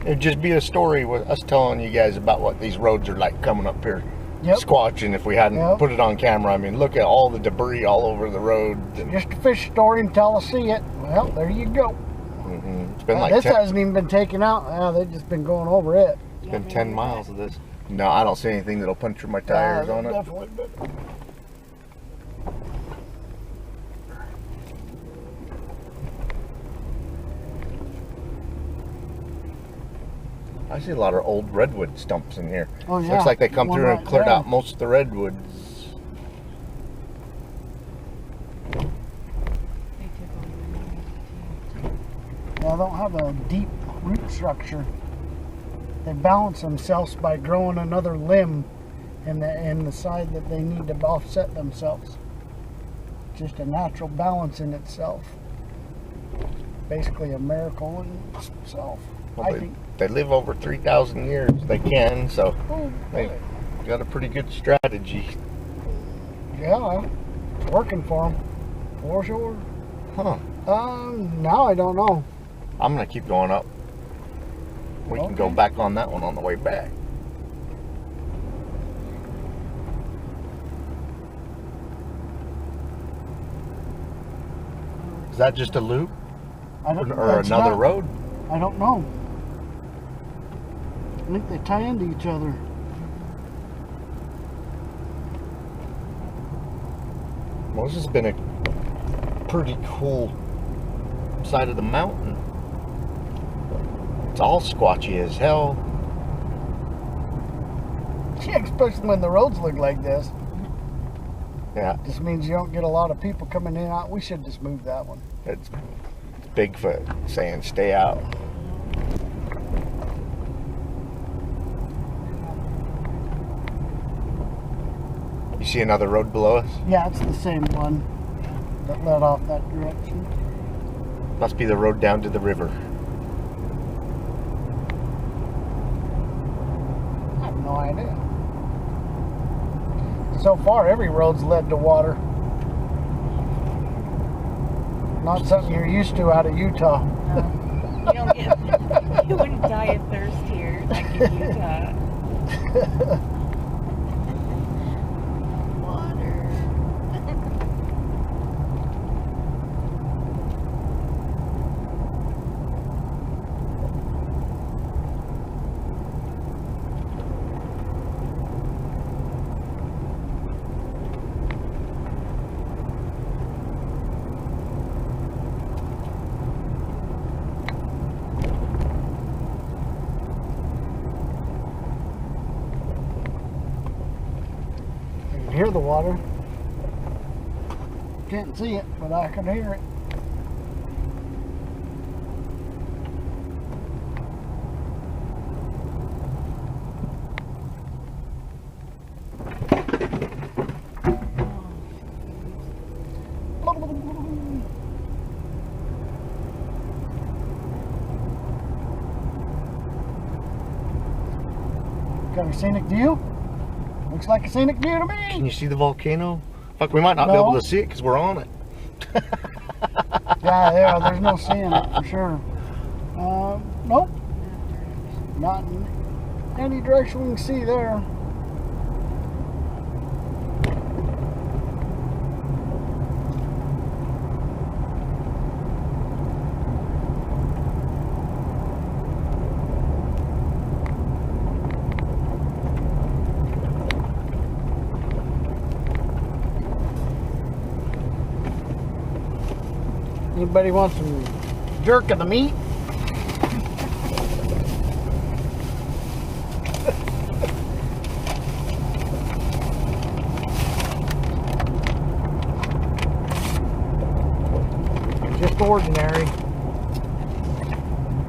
Speaker 1: It'd just be a story with us telling you guys about what these roads are like coming up here.
Speaker 3: Yep.
Speaker 1: Squatching if we hadn't put it on camera. I mean, look at all the debris all over the road.
Speaker 3: Just a fish story until I see it. Well, there you go.
Speaker 1: It's been like
Speaker 3: this hasn't even been taken out. They've just been going over it.
Speaker 1: It's been 10 miles of this. No, I don't see anything that'll puncture my tires on it.
Speaker 3: Definitely been.
Speaker 1: I see a lot of old redwood stumps in here.
Speaker 3: Oh, yeah.
Speaker 1: Looks like they come through and
Speaker 3: right
Speaker 1: cleared
Speaker 3: there.
Speaker 1: out most of the redwoods.
Speaker 3: Yeah, they don't have a deep root structure. They balance themselves by growing another limb in the side that they need to offset themselves. Just a natural balance in itself. Basically a miracle in itself.
Speaker 1: Well,
Speaker 3: I think.
Speaker 1: They live over 3,000 years. They can, so they got a pretty good strategy.
Speaker 3: Yeah, it's working for them, for sure.
Speaker 1: Huh.
Speaker 3: Now I don't know.
Speaker 1: I'm going to keep going up. We can go back on that one on the way back. Is that just a loop? Or another road?
Speaker 3: I don't know. I think they tie into each other.
Speaker 1: Well, this has been a pretty cool side of the mountain. It's all squatchy as hell.
Speaker 3: Yeah, especially when the roads look like this.
Speaker 1: Yeah.
Speaker 3: Just means you don't get a lot of people coming in and out. We should just move that one.
Speaker 1: It's Bigfoot saying stay out. You see another road below us?
Speaker 3: Yeah, it's the same one that led off that direction.
Speaker 1: Must be the road down to the river.
Speaker 3: I have no idea. So far, every road's led to water. Not something you're used to out of Utah.
Speaker 2: You don't get, you wouldn't die of thirst here like in Utah. Water.
Speaker 3: Hear the water. Can't see it, but I can hear it. Got a scenic view? Looks like a scenic view to me.
Speaker 1: Can you see the volcano? Fuck, we might not be able to see it because we're on it.
Speaker 3: Yeah, there's no seeing it for sure. Nope. Not in any direction we can see there. Anybody want some jerk of the meat? Just ordinary.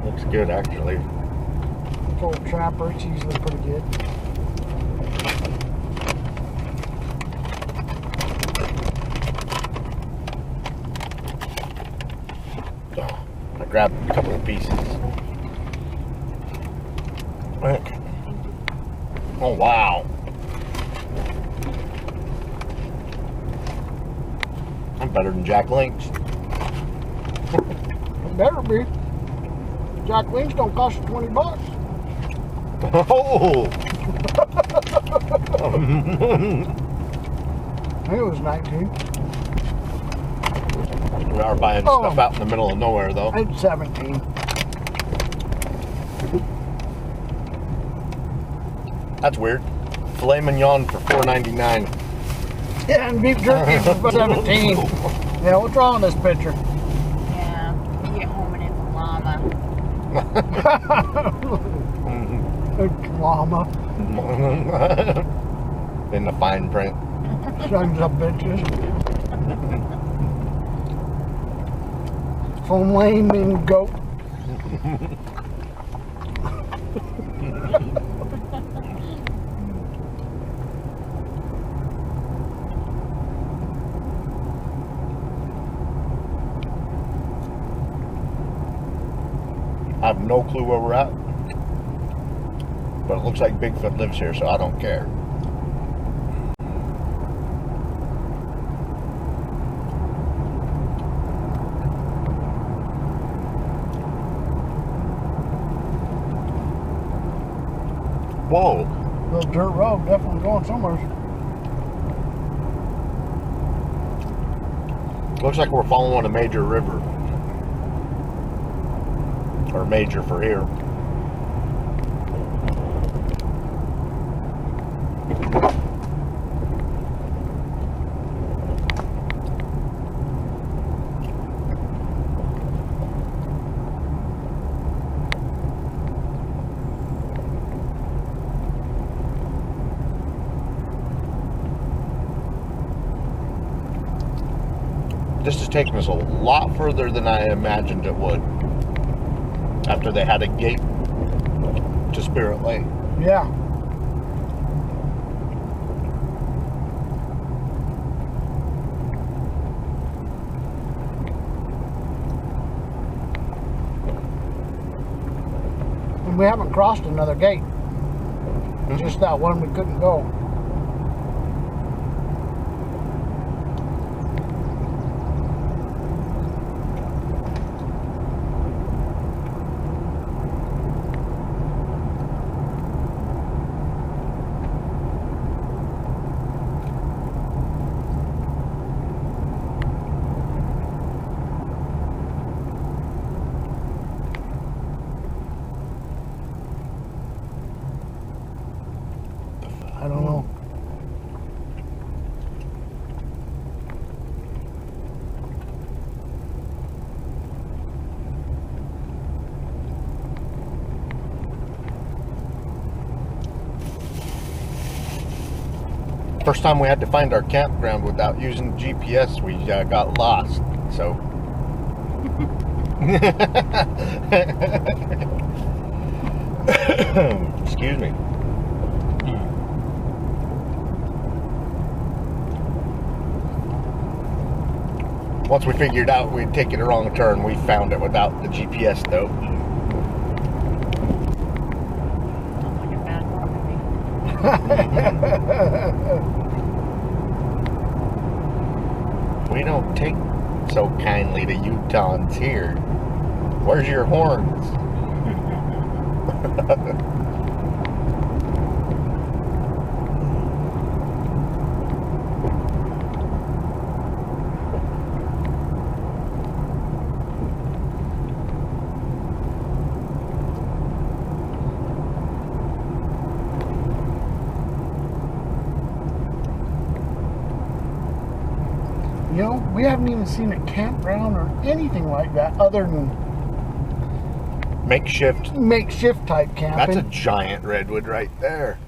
Speaker 1: Looks good, actually.
Speaker 3: It's old trapper. It's usually pretty good.
Speaker 1: I grabbed a couple of pieces. Oh, wow. I'm better than Jack Lynch.
Speaker 3: It better be. Jack wings don't cost you $20.
Speaker 1: Oh!
Speaker 3: I think it was 19.
Speaker 1: We are buying stuff out in the middle of nowhere, though.
Speaker 3: It's 17.
Speaker 1: That's weird. Filet mignon for $4.99.
Speaker 3: Yeah, and beef jerky for 17. Yeah, what's wrong with this picture?
Speaker 2: Yeah, you get home and it's llama.
Speaker 3: Llama.
Speaker 1: In the fine print.
Speaker 3: Sons of bitches. Flaming goat.
Speaker 1: I have no clue where we're at. But it looks like Bigfoot lives here, so I don't care. Whoa.
Speaker 3: Little dirt road, definitely going somewhere.
Speaker 1: Looks like we're following a major river. Or major for here. This is taking us a lot further than I imagined it would. After they had a gate to Spirit Lake.
Speaker 3: Yeah. And we haven't crossed another gate. Just that one we couldn't go. I don't know.
Speaker 1: First time we had to find our campground without using GPS, we got lost. So. Excuse me. Once we figured out we'd taken a wrong turn, we found it without the GPS though.
Speaker 2: Sounds like a bad property.
Speaker 1: We don't take so kindly to Utahns here. Where's your horns?
Speaker 3: You know, we haven't even seen a campground or anything like that other than
Speaker 1: Makeshift
Speaker 3: type camping.
Speaker 1: That's a giant redwood right there.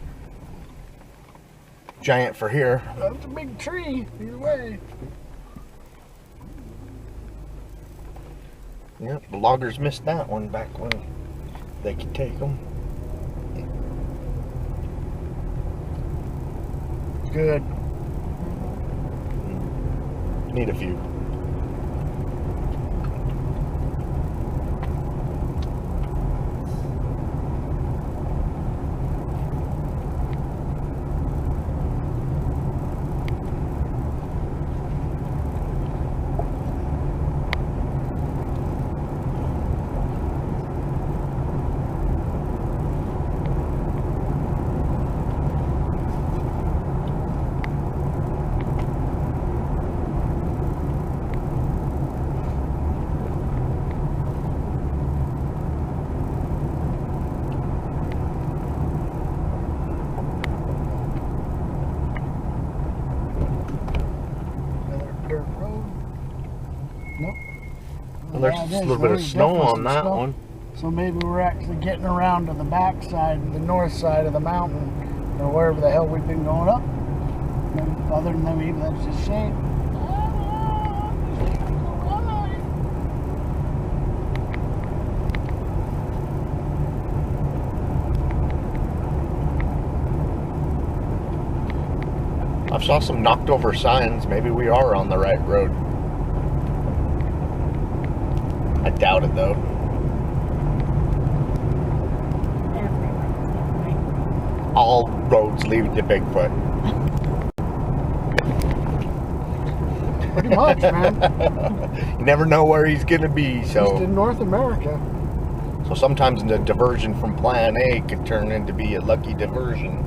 Speaker 1: Giant for here.
Speaker 3: That's a big tree, either way.
Speaker 1: Yep, the loggers missed that one back when they could take them.
Speaker 3: Good.
Speaker 1: Need a few.
Speaker 3: Nope.
Speaker 1: Well, there's
Speaker 3: Yeah, it
Speaker 1: a
Speaker 3: is.
Speaker 1: little bit of
Speaker 3: There's
Speaker 1: snow
Speaker 3: definitely
Speaker 1: on
Speaker 3: some
Speaker 1: that
Speaker 3: snow.
Speaker 1: one.
Speaker 3: So maybe we're actually getting around to the back side, the north side of the mountain, or wherever the hell we've been going up. And other than that, maybe that's just shade.
Speaker 1: I saw some knocked over signs. Maybe we are on the right road. I doubt it though. All roads lead to Bigfoot.
Speaker 3: Pretty much, man.
Speaker 1: You never know where he's gonna be,
Speaker 3: Just
Speaker 1: so
Speaker 3: in North America.
Speaker 1: sometimes the diversion from plan A could turn into be a lucky diversion.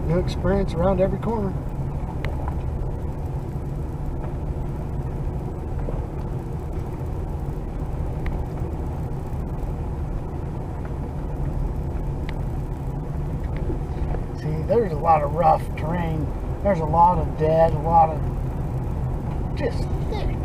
Speaker 3: New experience around every corner. See, there's a lot of rough terrain. There's a lot of dead, a lot of just thick.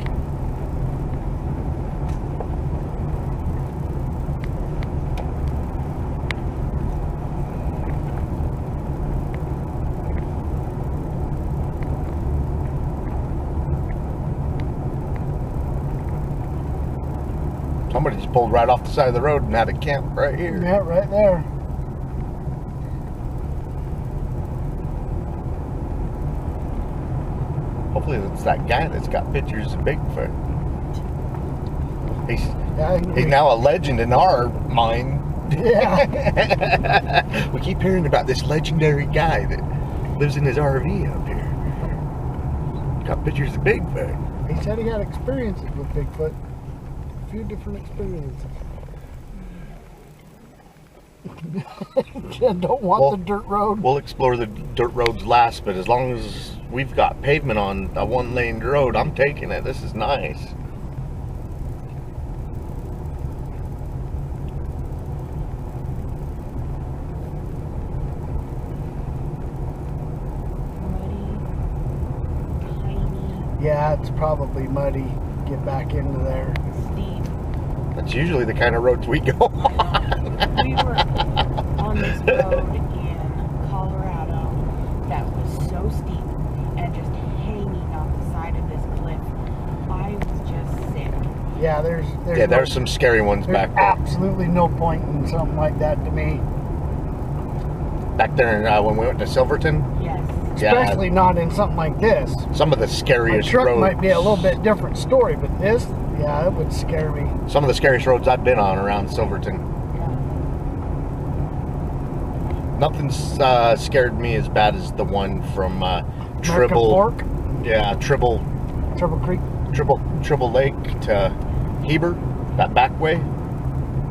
Speaker 1: Somebody just pulled right off the side of the road and had a camp right here.
Speaker 3: Yeah, right there.
Speaker 1: Hopefully it's that guy that's got pictures of Bigfoot.
Speaker 3: Yeah,
Speaker 1: He's now a legend in our mind.
Speaker 3: Yeah.
Speaker 1: We keep hearing about this legendary guy that lives in his RV up here. Got pictures of Bigfoot.
Speaker 3: He said he had experiences with Bigfoot. A few different experiences. Don't want the dirt road.
Speaker 1: We'll explore the dirt roads last, but as long as we've got pavement on a one-lane road, I'm taking it. This is nice.
Speaker 3: Yeah, it's probably muddy. Get back into there.
Speaker 2: Steep.
Speaker 1: That's usually the kind of roads we go on.
Speaker 2: We were on this road in Colorado that was so steep and just hanging off the side of this cliff. I was just sick.
Speaker 3: Yeah,
Speaker 1: there's some scary ones
Speaker 3: there's
Speaker 1: back there.
Speaker 3: absolutely no point in something like that to me.
Speaker 1: Back there when we went to Silverton.
Speaker 2: Yes.
Speaker 3: Especially not in something like this.
Speaker 1: Some of the
Speaker 3: My
Speaker 1: scariest
Speaker 3: truck
Speaker 1: roads.
Speaker 3: might be a little bit different story, but this, yeah, it would scare me.
Speaker 1: Some of the scariest roads I've been on around Silverton. Nothing's scared me as bad as the one from Tribble.
Speaker 3: Fork,
Speaker 1: Yeah, Tribble
Speaker 3: Creek.
Speaker 1: Tribble Lake to Heber, that back way.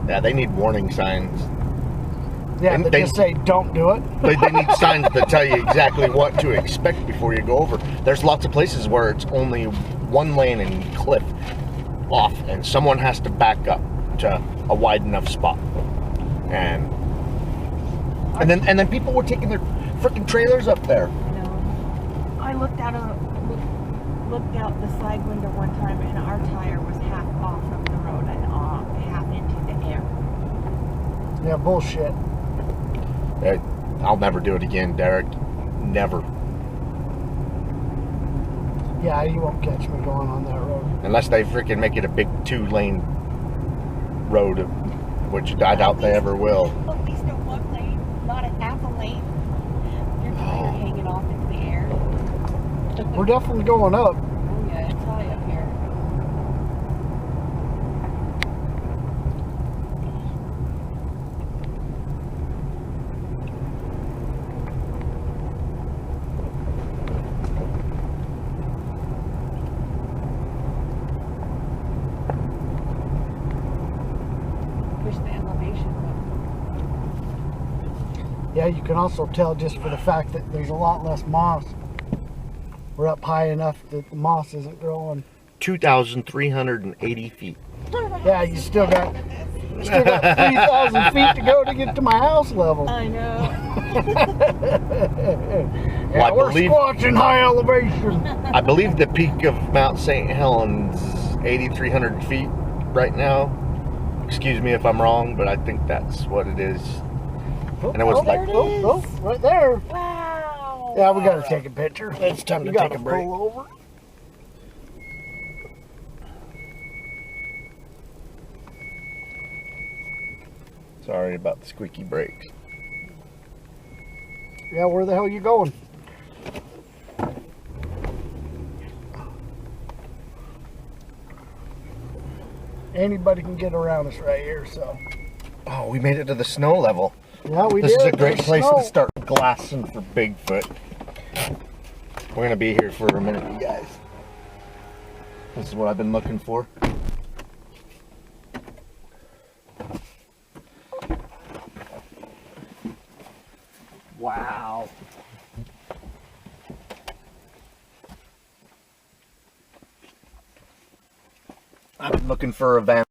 Speaker 1: Yeah, they need warning signs.
Speaker 3: Yeah,
Speaker 1: And
Speaker 3: they just say don't do it.
Speaker 1: They need signs that tell you exactly what to expect before you go over. There's lots of places where it's only one lane and cliff off, and someone has to back up to a wide enough spot. And then people were taking their freaking trailers up there.
Speaker 2: No. I looked out the side window one time, and our tire was half off of the road and half into the air.
Speaker 3: Yeah, bullshit.
Speaker 1: I'll never do it again, Derek. Never.
Speaker 3: Yeah, you won't catch me going on that road.
Speaker 1: Unless they freaking make it a big 2-lane road, which I doubt they ever will.
Speaker 2: At least a one lane, not a half a lane. Your tire hanging off into the air.
Speaker 3: We're definitely going up.
Speaker 2: Oh yeah, it's high up here. Push the elevation up.
Speaker 3: Yeah, you can also tell just for the fact that there's a lot less moss. We're up high enough that the moss isn't growing.
Speaker 1: 2,380 feet.
Speaker 3: Yeah, you still got Still got 3,000 feet to go to get to my house level.
Speaker 2: I know.
Speaker 3: Yeah, we're squatching high elevation.
Speaker 1: I believe the peak of Mount St. Helens is 8,300 feet right now. Excuse me if I'm wrong, but I think that's what it is. And it was like,
Speaker 3: right there.
Speaker 2: Wow.
Speaker 3: Yeah, we gotta take a picture. It's time to take a break. Pull over.
Speaker 1: sorry about the squeaky brakes.
Speaker 3: Yeah, where the hell are you going? Anybody can get around us right here, so.
Speaker 1: Oh, we made it to the snow level.
Speaker 3: Yeah, we did.
Speaker 1: This is a great place to start glassing for Bigfoot. We're gonna be here for a minute, you guys. This is what I've been looking for.
Speaker 3: Wow.
Speaker 1: I've been looking for a van.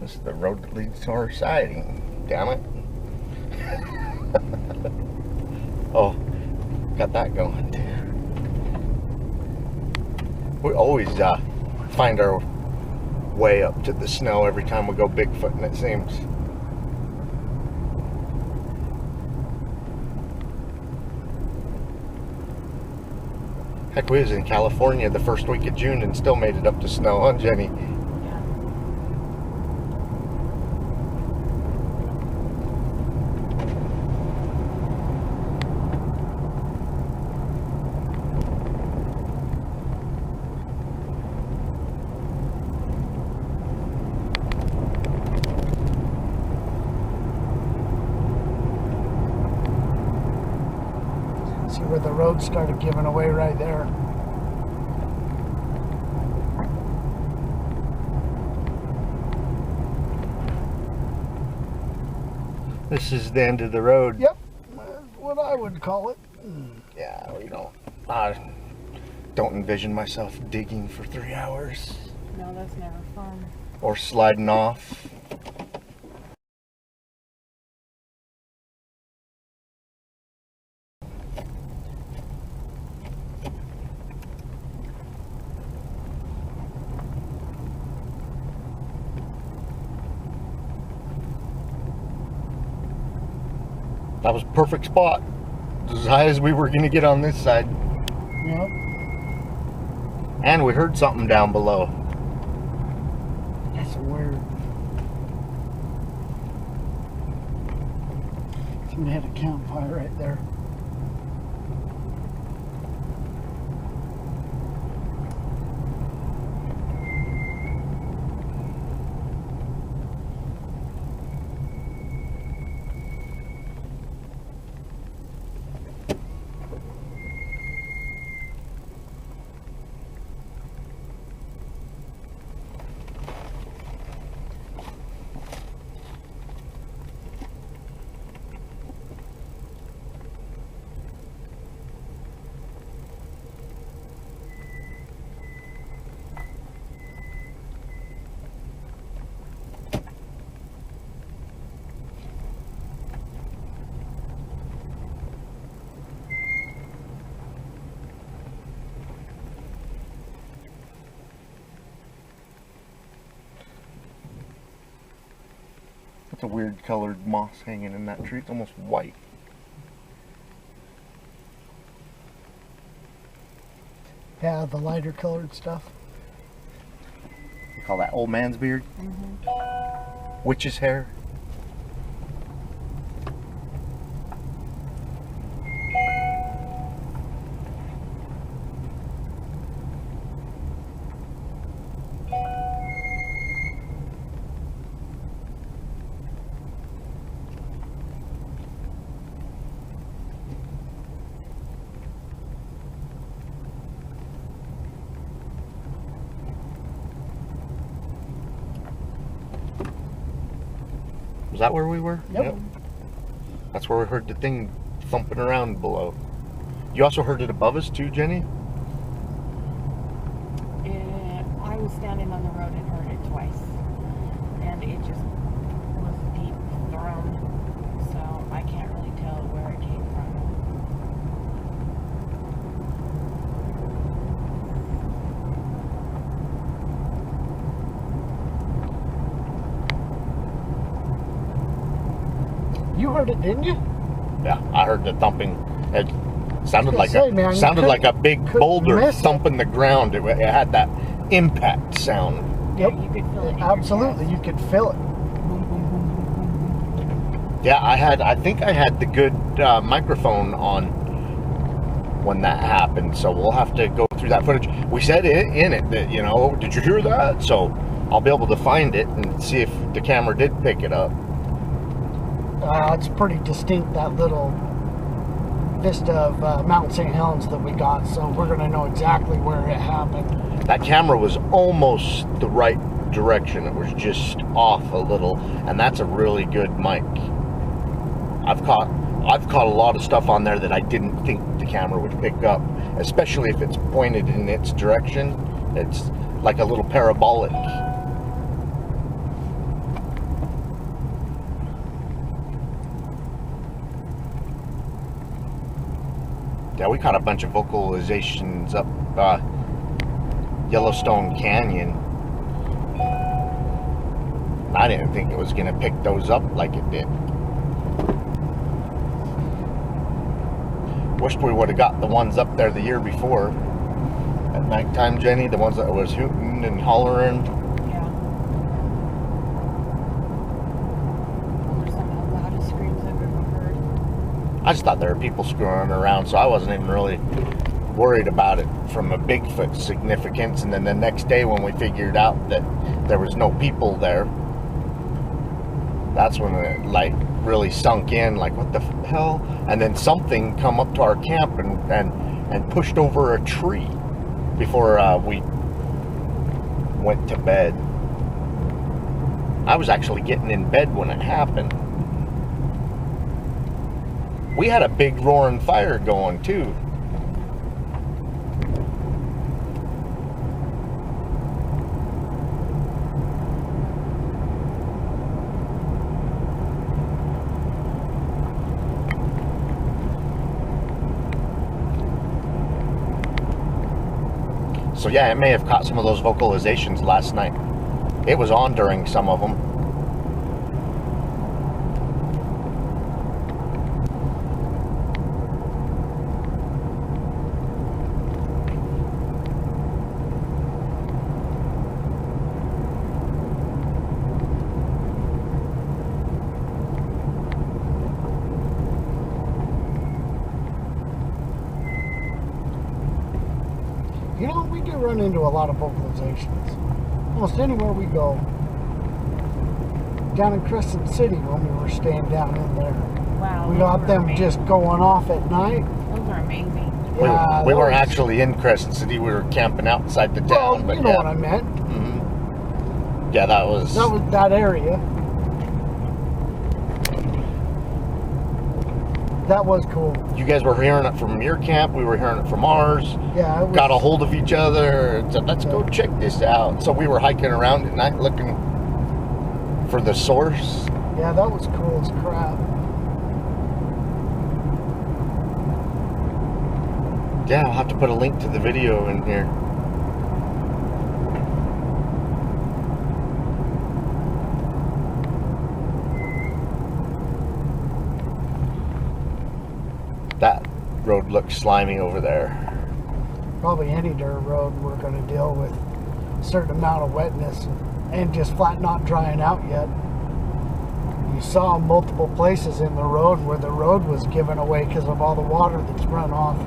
Speaker 1: This is the road that leads to our siding. Damn it. Oh, got that going too. We always find our way up to the snow every time we go Bigfooting, it seems. Heck, we was in California the first week of June and still made it up to snow, huh, Jenny?
Speaker 3: See where the road started giving away right there.
Speaker 1: This is the end of the road.
Speaker 3: Yep, that's what I would call it.
Speaker 1: Yeah, we don't. I don't envision myself digging for 3 hours.
Speaker 2: No, that's never fun.
Speaker 1: Or sliding off. That was a perfect spot. As high as we were going to get on this side.
Speaker 3: Yep.
Speaker 1: And we heard something down below.
Speaker 3: That's weird. Somebody had a campfire right there.
Speaker 1: That's a weird colored moss hanging in that tree. It's almost white.
Speaker 3: Yeah, the lighter colored stuff.
Speaker 1: You call that old man's beard?
Speaker 2: Mm-hmm.
Speaker 1: Witch's hair? Was that where we were?
Speaker 3: Yep.
Speaker 1: That's where we heard the thing thumping around below. You also heard it above us too, Jenny?
Speaker 2: I was standing on the road and heard it twice. And it just was deep thrum. So I can't really tell where it came from.
Speaker 3: You heard it, didn't you?
Speaker 1: Yeah, I heard the thumping. It sounded like a big
Speaker 3: couldn't
Speaker 1: boulder
Speaker 3: miss it.
Speaker 1: thumping the ground. It had that impact sound.
Speaker 3: Yep.
Speaker 2: Yeah, you could feel it in your
Speaker 3: Absolutely,
Speaker 2: chest.
Speaker 3: you could feel it.
Speaker 1: Yeah, I think I had the good microphone on when that happened, so we'll have to go through that footage. We said in it that, you know, did you hear that? So I'll be able to find it and see if the camera did pick it up.
Speaker 3: It's pretty distinct, that little vista of Mount St. Helens that we got, so we're going to know exactly where it happened.
Speaker 1: That camera was almost the right direction. It was just off a little, and that's a really good mic. I've caught a lot of stuff on there that I didn't think the camera would pick up, especially if it's pointed in its direction. It's like a little parabolic. Yeah, we caught a bunch of vocalizations up Yellowstone Canyon. I didn't think it was going to pick those up like it did. Wished we would have got the ones up there the year before. At nighttime, Jenny, the ones that was hooting and hollering.
Speaker 2: Yeah. Those are some of the loudest screams I've ever heard.
Speaker 1: I just thought there were people screwing around, so I wasn't even really worried about it from a Bigfoot significance. And then the next day when we figured out that there was no people there, that's when it like really sunk in, like what the hell? And then something come up to our camp and pushed over a tree before we went to bed. I was actually getting in bed when it happened. We had a big roaring fire going too. So yeah, it may have caught some of those vocalizations last night. It was on during some of them.
Speaker 3: You know, we do run into a lot of vocalizations. Almost anywhere we go. Down in Crescent City when we were staying down in there.
Speaker 2: Wow.
Speaker 3: We
Speaker 2: those
Speaker 3: got
Speaker 2: were
Speaker 3: them
Speaker 2: amazing.
Speaker 3: just going off at night.
Speaker 2: Those are amazing.
Speaker 3: Yeah,
Speaker 1: we weren't
Speaker 3: those-
Speaker 1: actually in Crescent City. We were camping outside the town.
Speaker 3: Well,
Speaker 1: but
Speaker 3: you know
Speaker 1: yeah.
Speaker 3: what I meant.
Speaker 1: Mhm. Yeah, that was
Speaker 3: That area. That was cool.
Speaker 1: You guys were hearing it from your camp. We were hearing it from ours.
Speaker 3: Yeah, it was,
Speaker 1: Got a hold of each other and said, let's go check this out. So we were hiking around at night looking for the source.
Speaker 3: Yeah, that was cool as crap.
Speaker 1: Yeah, I'll have to put a link to the video in here. That road looks slimy over there.
Speaker 3: Probably any dirt road we're going to deal with a certain amount of wetness and just flat not drying out yet. You saw multiple places in the road where the road was given away because of all the water that's run off.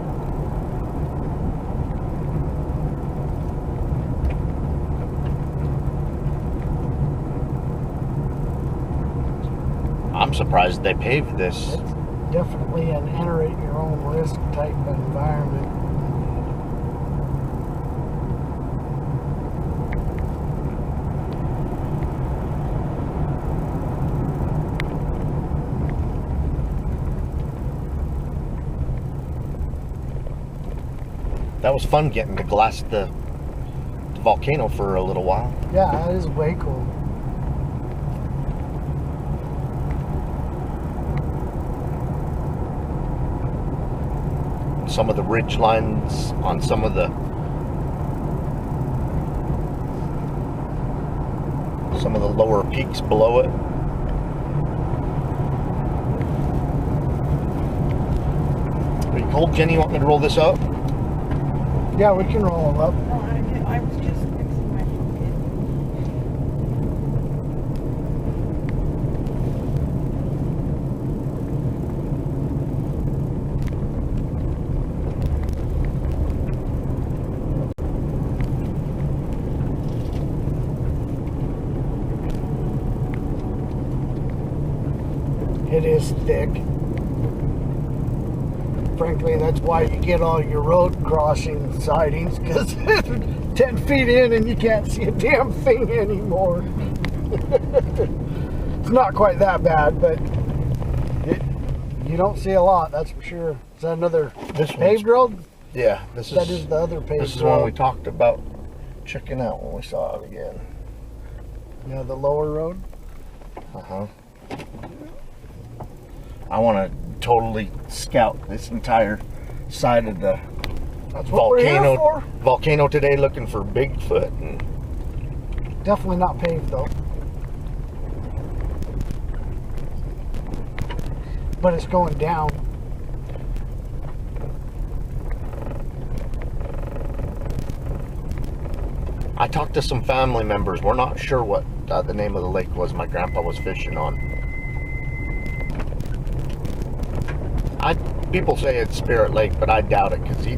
Speaker 1: I'm surprised they paved this.
Speaker 3: It's definitely an enter at your own risk type of environment.
Speaker 1: That was fun getting to glass the volcano for a little while.
Speaker 3: Yeah, that is way cool.
Speaker 1: Some of the ridge lines on some of the lower peaks below it. Are you cold, Jenny? You want me to roll this up?
Speaker 3: Yeah, we can roll them up.
Speaker 2: No, I was just fixing my pocket.
Speaker 3: It is thick. Frankly, that's why you get all your road crossing sightings, because it's 10 feet in and you can't see a damn thing anymore. It's not quite that bad, but you don't see a lot, that's for sure. Is that another paved road?
Speaker 1: Yeah,
Speaker 3: That is the other paved road.
Speaker 1: This is one we talked about checking out when we saw it again.
Speaker 3: Yeah, the lower road.
Speaker 1: Uh-huh. I want to totally scout this entire side of the
Speaker 3: That's what we're here for.
Speaker 1: volcano today, looking for Bigfoot. And
Speaker 3: Definitely not paved though. But it's going down.
Speaker 1: I talked to some family members. We're not sure what the name of the lake was my grandpa was fishing on. People say it's Spirit Lake, but I doubt it, because he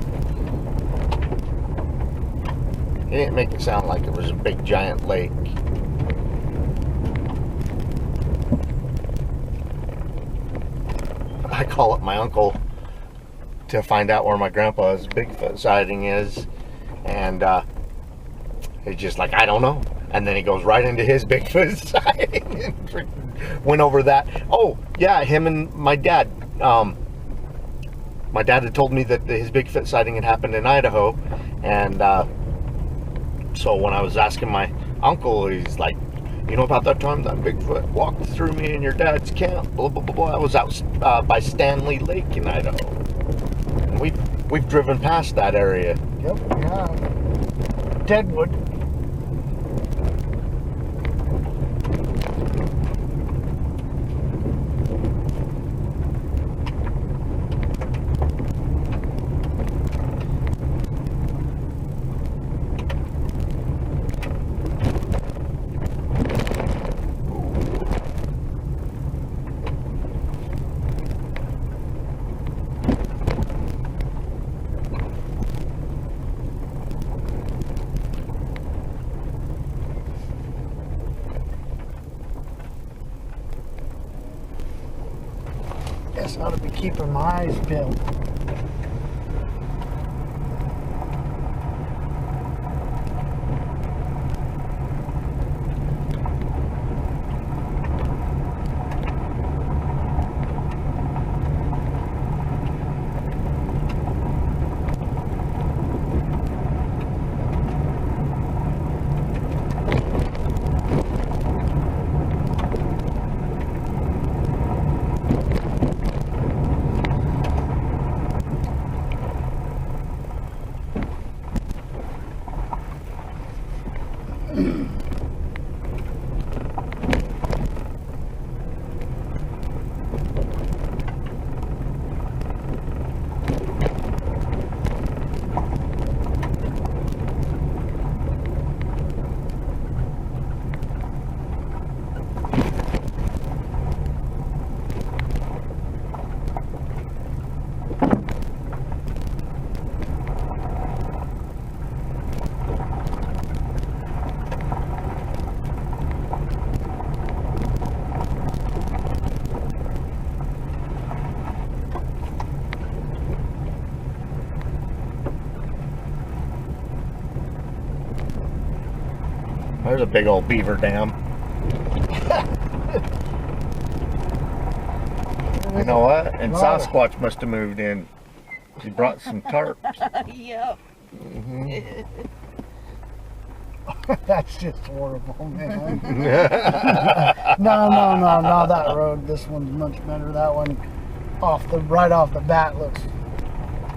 Speaker 1: didn't make it sound like it was a big giant lake. I call up my uncle to find out where my grandpa's Bigfoot sighting is, and he's just like, I don't know. And then he goes right into his Bigfoot sighting and went over that. Oh yeah, him and my dad. My dad had told me that his Bigfoot sighting had happened in Idaho, and so when I was asking my uncle, he's like, you know about that time that Bigfoot walked through me and your dad's camp, blah blah blah blah. I was out by Stanley Lake in Idaho, and we've driven past that area.
Speaker 3: Yep, yeah. Deadwood. Guess I ought to be keeping my eyes peeled.
Speaker 1: There's a big old beaver dam. You know what? And Sasquatch must have moved in. He brought some tarps.
Speaker 2: Yep.
Speaker 3: That's just horrible, man. No, that road. This one's much better. That one, right off the bat, looks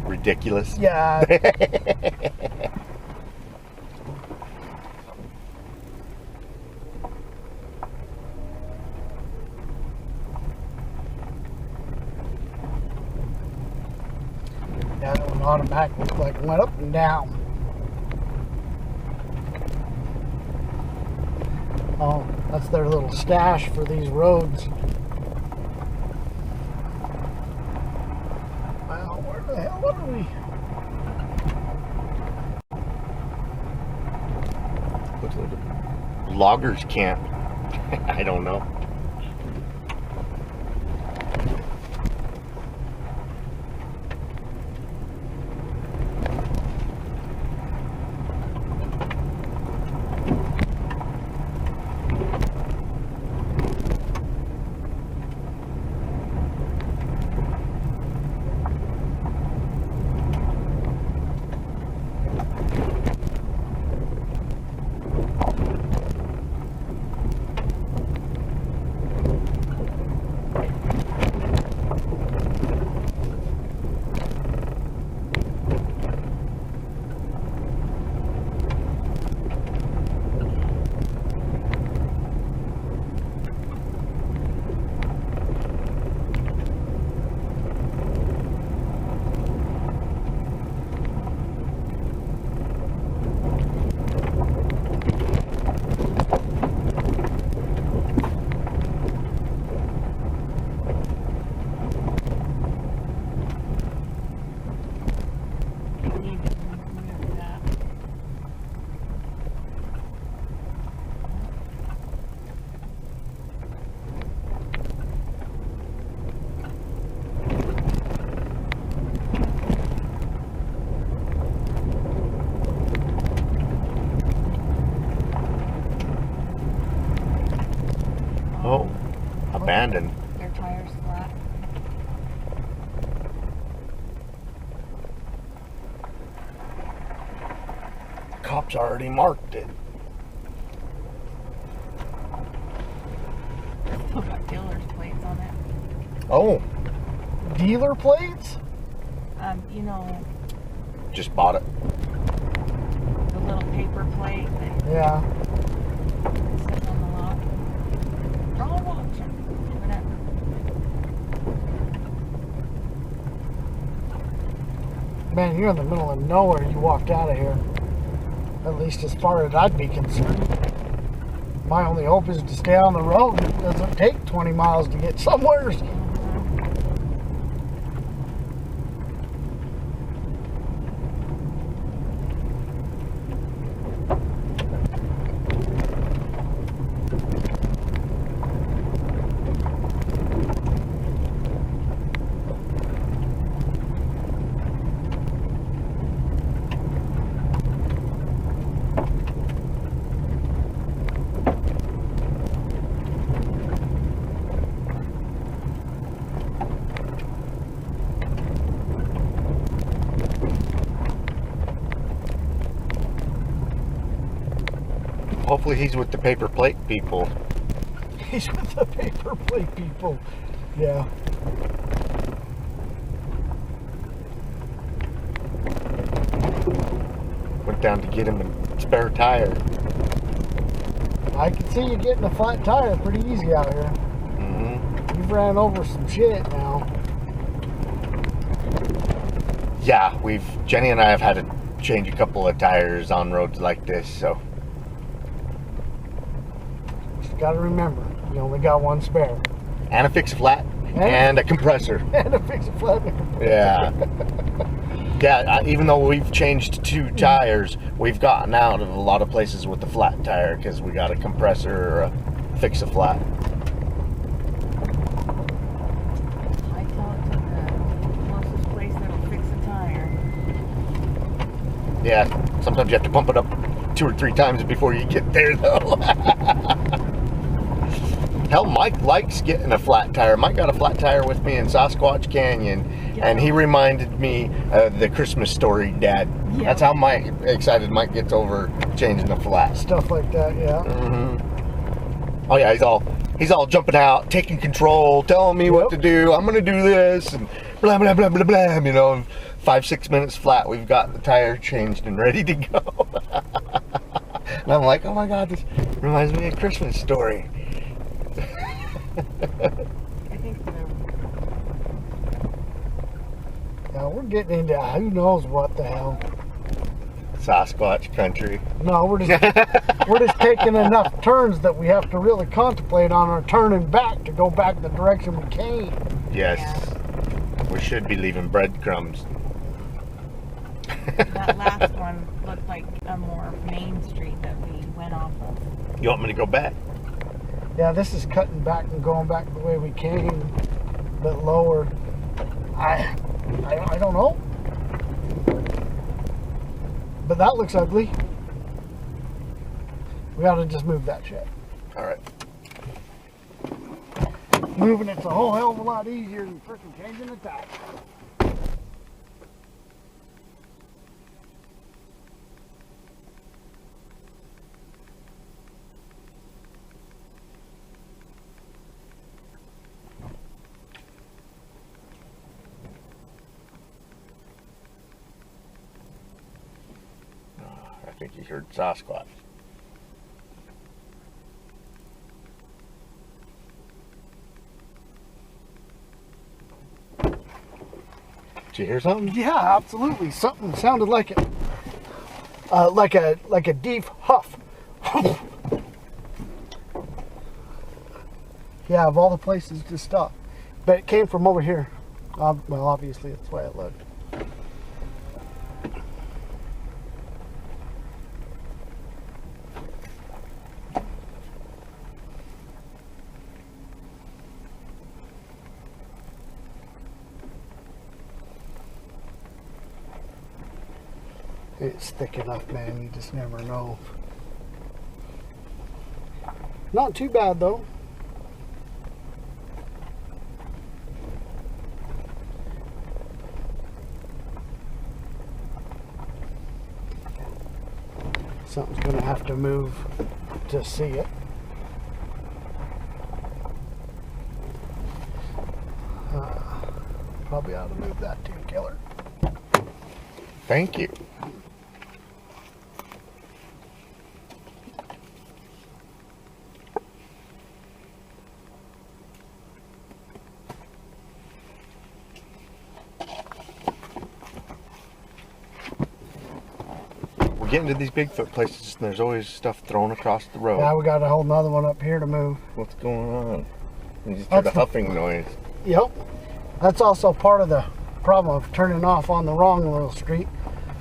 Speaker 1: ridiculous.
Speaker 3: Yeah. Yeah, that one on the back looked like it went up and down. Oh, that's their little stash for these roads. Well, where the hell are we?
Speaker 1: Looks like a loggers camp. I don't know. Oh, abandoned.
Speaker 2: Their tire's flat.
Speaker 1: Cops already marked it.
Speaker 2: Still got dealer's plates on it.
Speaker 1: Oh,
Speaker 3: Dealer plates?
Speaker 2: You know,
Speaker 1: just bought it.
Speaker 2: the little paper plate that
Speaker 3: Yeah.
Speaker 2: sits on the lot. Dog auction. Whatever.
Speaker 3: Man, you're in the middle of nowhere. You walked out of here. At least as far as I'd be concerned. My only hope is to stay on the road. It doesn't take 20 miles to get somewhere.
Speaker 1: Hopefully he's with the paper plate people.
Speaker 3: He's with the paper plate people. Yeah.
Speaker 1: Went down to get him a spare tire.
Speaker 3: I can see you getting a flat tire pretty easy out here.
Speaker 1: Mm-hmm.
Speaker 3: You've ran over some shit now.
Speaker 1: Yeah, Jenny and I have had to change a couple of tires on roads like this, so.
Speaker 3: Just gotta remember, you only got one spare.
Speaker 1: And a fix-a-flat and a compressor.
Speaker 3: And a fix-a-flat and a compressor.
Speaker 1: Yeah. Yeah, even though we've changed 2 tires, we've gotten out of a lot of places with the flat tire because we got a compressor or a fix-a-flat.
Speaker 2: I tell it to the closest place that'll fix a tire.
Speaker 1: Yeah, sometimes you have to pump it up 2 or 3 times before you get there, though. Hell, Mike likes getting a flat tire. Mike got a flat tire with me in Sasquatch Canyon, And he reminded me of the Christmas Story dad.
Speaker 2: Yeah.
Speaker 1: That's how excited Mike gets over changing the flat.
Speaker 3: Stuff like that, yeah.
Speaker 1: Mm-hmm. Oh yeah, he's all jumping out, taking control, telling me what to do. I'm gonna do this, and blah blah blah blah blah. You know, 5-6 minutes flat, we've got the tire changed and ready to go. And I'm like, oh my God, this reminds me of a Christmas Story.
Speaker 2: I think so.
Speaker 3: Now we're getting into who knows what the hell.
Speaker 1: Sasquatch country.
Speaker 3: No, we're just taking enough turns that we have to really contemplate on our turning back to go back the direction we came.
Speaker 1: Yes. We should be leaving breadcrumbs.
Speaker 2: That last one looked like a more main street that we went off of.
Speaker 1: You want me to go back?
Speaker 3: Yeah, this is cutting back and going back the way we came, a bit lower. I don't know. But that looks ugly. We ought to just move that shit.
Speaker 1: All right.
Speaker 3: Moving it's a whole hell of a lot easier than freaking changing the tire.
Speaker 1: I think you heard Sasquatch. Did you hear something?
Speaker 3: Yeah, absolutely. Something sounded like it. Like a deep huff. Yeah, of all the places to stop. But it came from over here. Well, obviously that's the way it looked. It's thick enough, man. You just never know. Not too bad, though. Something's going to have to move to see it. Probably ought to move that too, killer.
Speaker 1: Thank you. Getting to these Bigfoot places, and there's always stuff thrown across the road.
Speaker 3: Yeah, we got a whole nother one up here to move.
Speaker 1: What's going on? You just heard a huffing noise.
Speaker 3: Yep. That's also part of the problem of turning off on the wrong little street,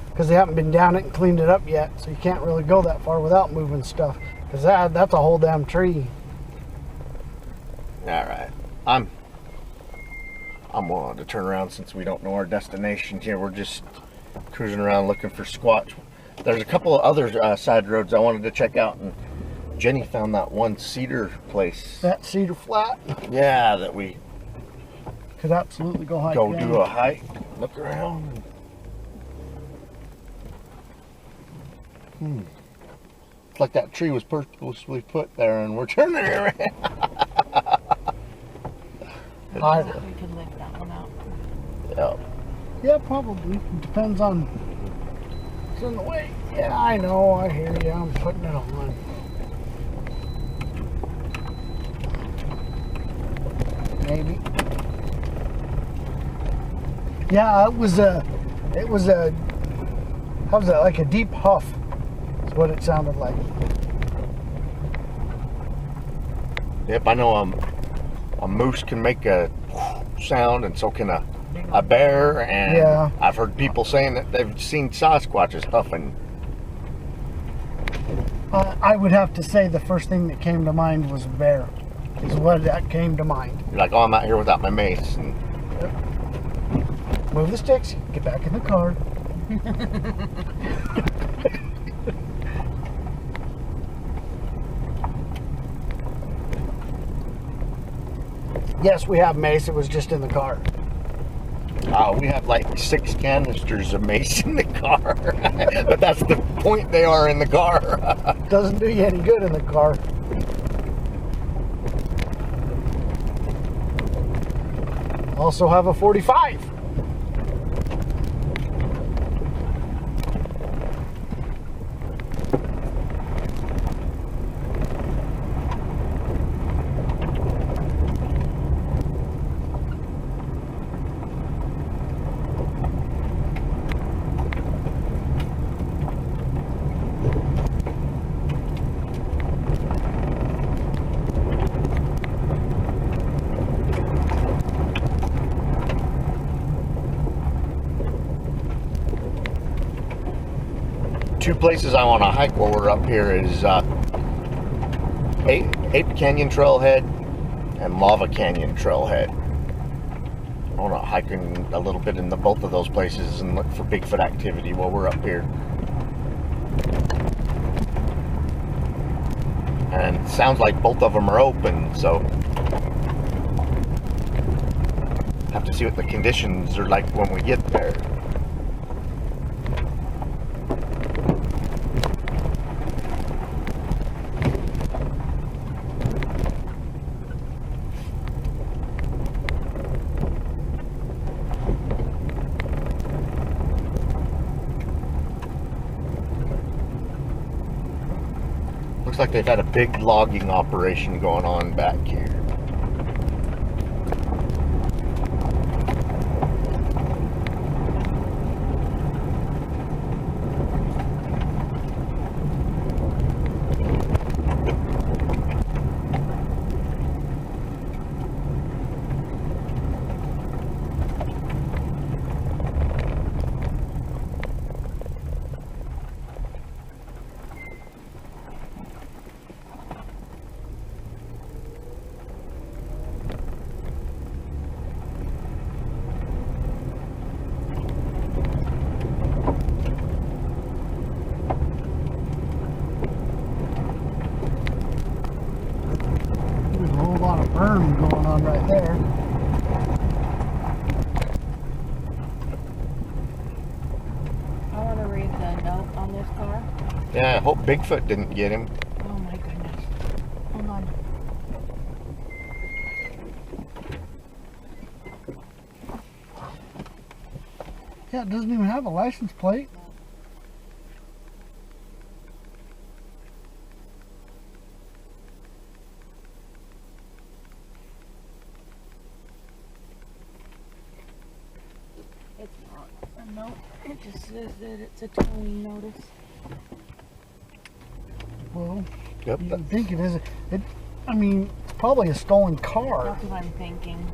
Speaker 3: because they haven't been down it and cleaned it up yet, so you can't really go that far without moving stuff, because that's a whole damn tree.
Speaker 1: All right. I'm willing to turn around since we don't know our destination here. We're just cruising around looking for Squatch. There's a couple of other side roads I wanted to check out, and Jenny found that one cedar place.
Speaker 3: That cedar flat.
Speaker 1: Yeah, that we
Speaker 3: could absolutely go hike.
Speaker 1: Do a hike, look around. It's like that tree was purposely put there, and we're turning it around.
Speaker 2: We could lift that one out.
Speaker 1: Yeah.
Speaker 3: Yeah, probably. It depends on. It's in the way. Yeah, I know. I hear you. I'm putting it on. Maybe. Yeah, it was a. How was that? Like a deep huff. That's what it sounded like.
Speaker 1: Yep, I know a moose can make a sound, and so can a bear, and
Speaker 3: yeah.
Speaker 1: I've heard people saying that they've seen Sasquatches huffing.
Speaker 3: I would have to say the first thing that came to mind was bear. Is what that came to mind.
Speaker 1: You're like, oh, I'm out here without my mace. And
Speaker 3: move the sticks. Get back in the car. Yes, we have mace. It was just in the car.
Speaker 1: We have like 6 canisters of mace in the car. But that's the point, they are in the car.
Speaker 3: Doesn't do you any good in the car. Also have a 45.
Speaker 1: Two places I want to hike while we're up here is Ape Canyon Trailhead and Lava Canyon Trailhead. I want to hike a little bit in both of those places and look for Bigfoot activity while we're up here. And it sounds like both of them are open, so have to see what the conditions are like when we get there. Looks like they've had a big logging operation going on back here.
Speaker 3: Berm going on right there.
Speaker 2: I want to read the note on this car.
Speaker 1: Yeah, I hope Bigfoot didn't get him.
Speaker 2: Oh my goodness. Hold on.
Speaker 3: Yeah, it doesn't even have a license plate.
Speaker 2: It's not a note. It just says that it's a towing notice.
Speaker 3: Well,
Speaker 1: Yep.
Speaker 3: you would think it is. I mean, it's probably a stolen car.
Speaker 2: That's what I'm thinking.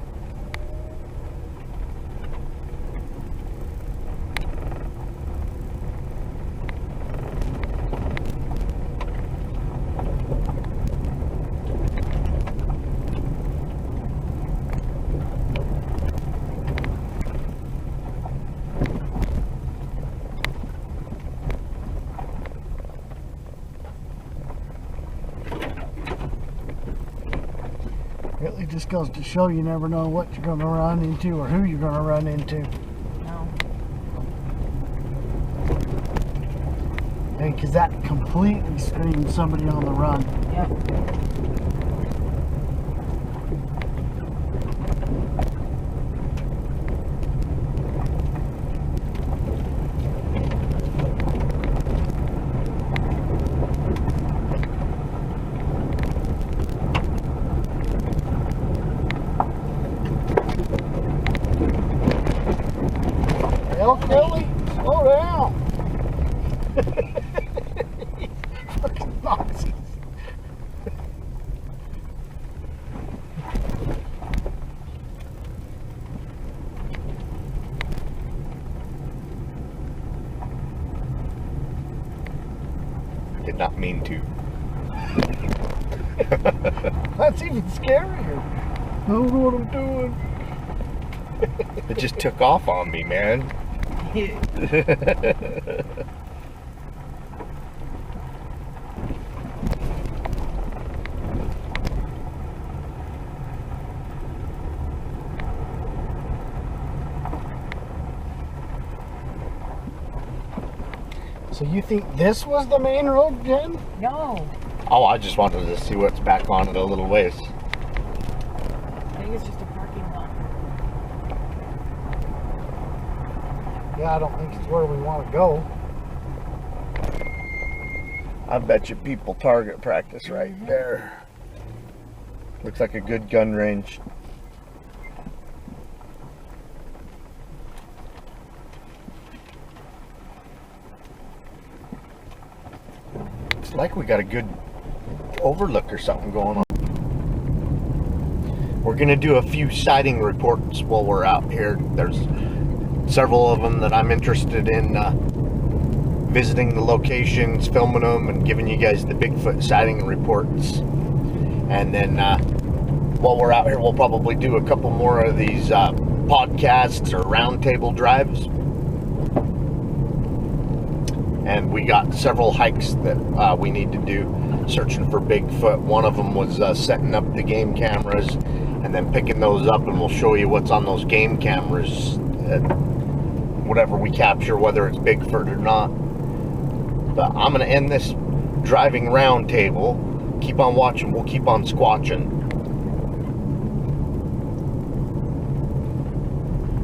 Speaker 3: Really just goes to show you never know what you're going to run into or who you're going to run into.
Speaker 2: No.
Speaker 3: Because that completely screams somebody on the run.
Speaker 2: Yep.
Speaker 3: Kelly, slow down. Fucking Nazis.
Speaker 1: I did not mean to.
Speaker 3: That's even scarier. I don't know what I'm doing.
Speaker 1: It just took off on me, man.
Speaker 3: So you think this was the main road, Jen?
Speaker 2: No,
Speaker 1: Oh, I just wanted to see what's back on it a little ways.
Speaker 2: I think it's just a parking lot.
Speaker 3: Yeah, I don't think it's where we want to go.
Speaker 1: I bet you people target practice right there. Looks like a good gun range. It's like we got a good overlook or something going on. We're gonna do a few sighting reports while we're out here. There's several of them that I'm interested in visiting the locations, filming them, and giving you guys the Bigfoot sighting reports. And then while we're out here, we'll probably do a couple more of these podcasts or roundtable drives. And we got several hikes that we need to do searching for Bigfoot. One of them was setting up the game cameras and then picking those up, and we'll show you what's on those game cameras, whatever we capture, whether it's Bigfoot or not. But I'm going to end this driving round table. Keep on watching. We'll keep on squatching.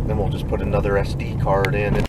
Speaker 1: Then we'll just put another SD card in.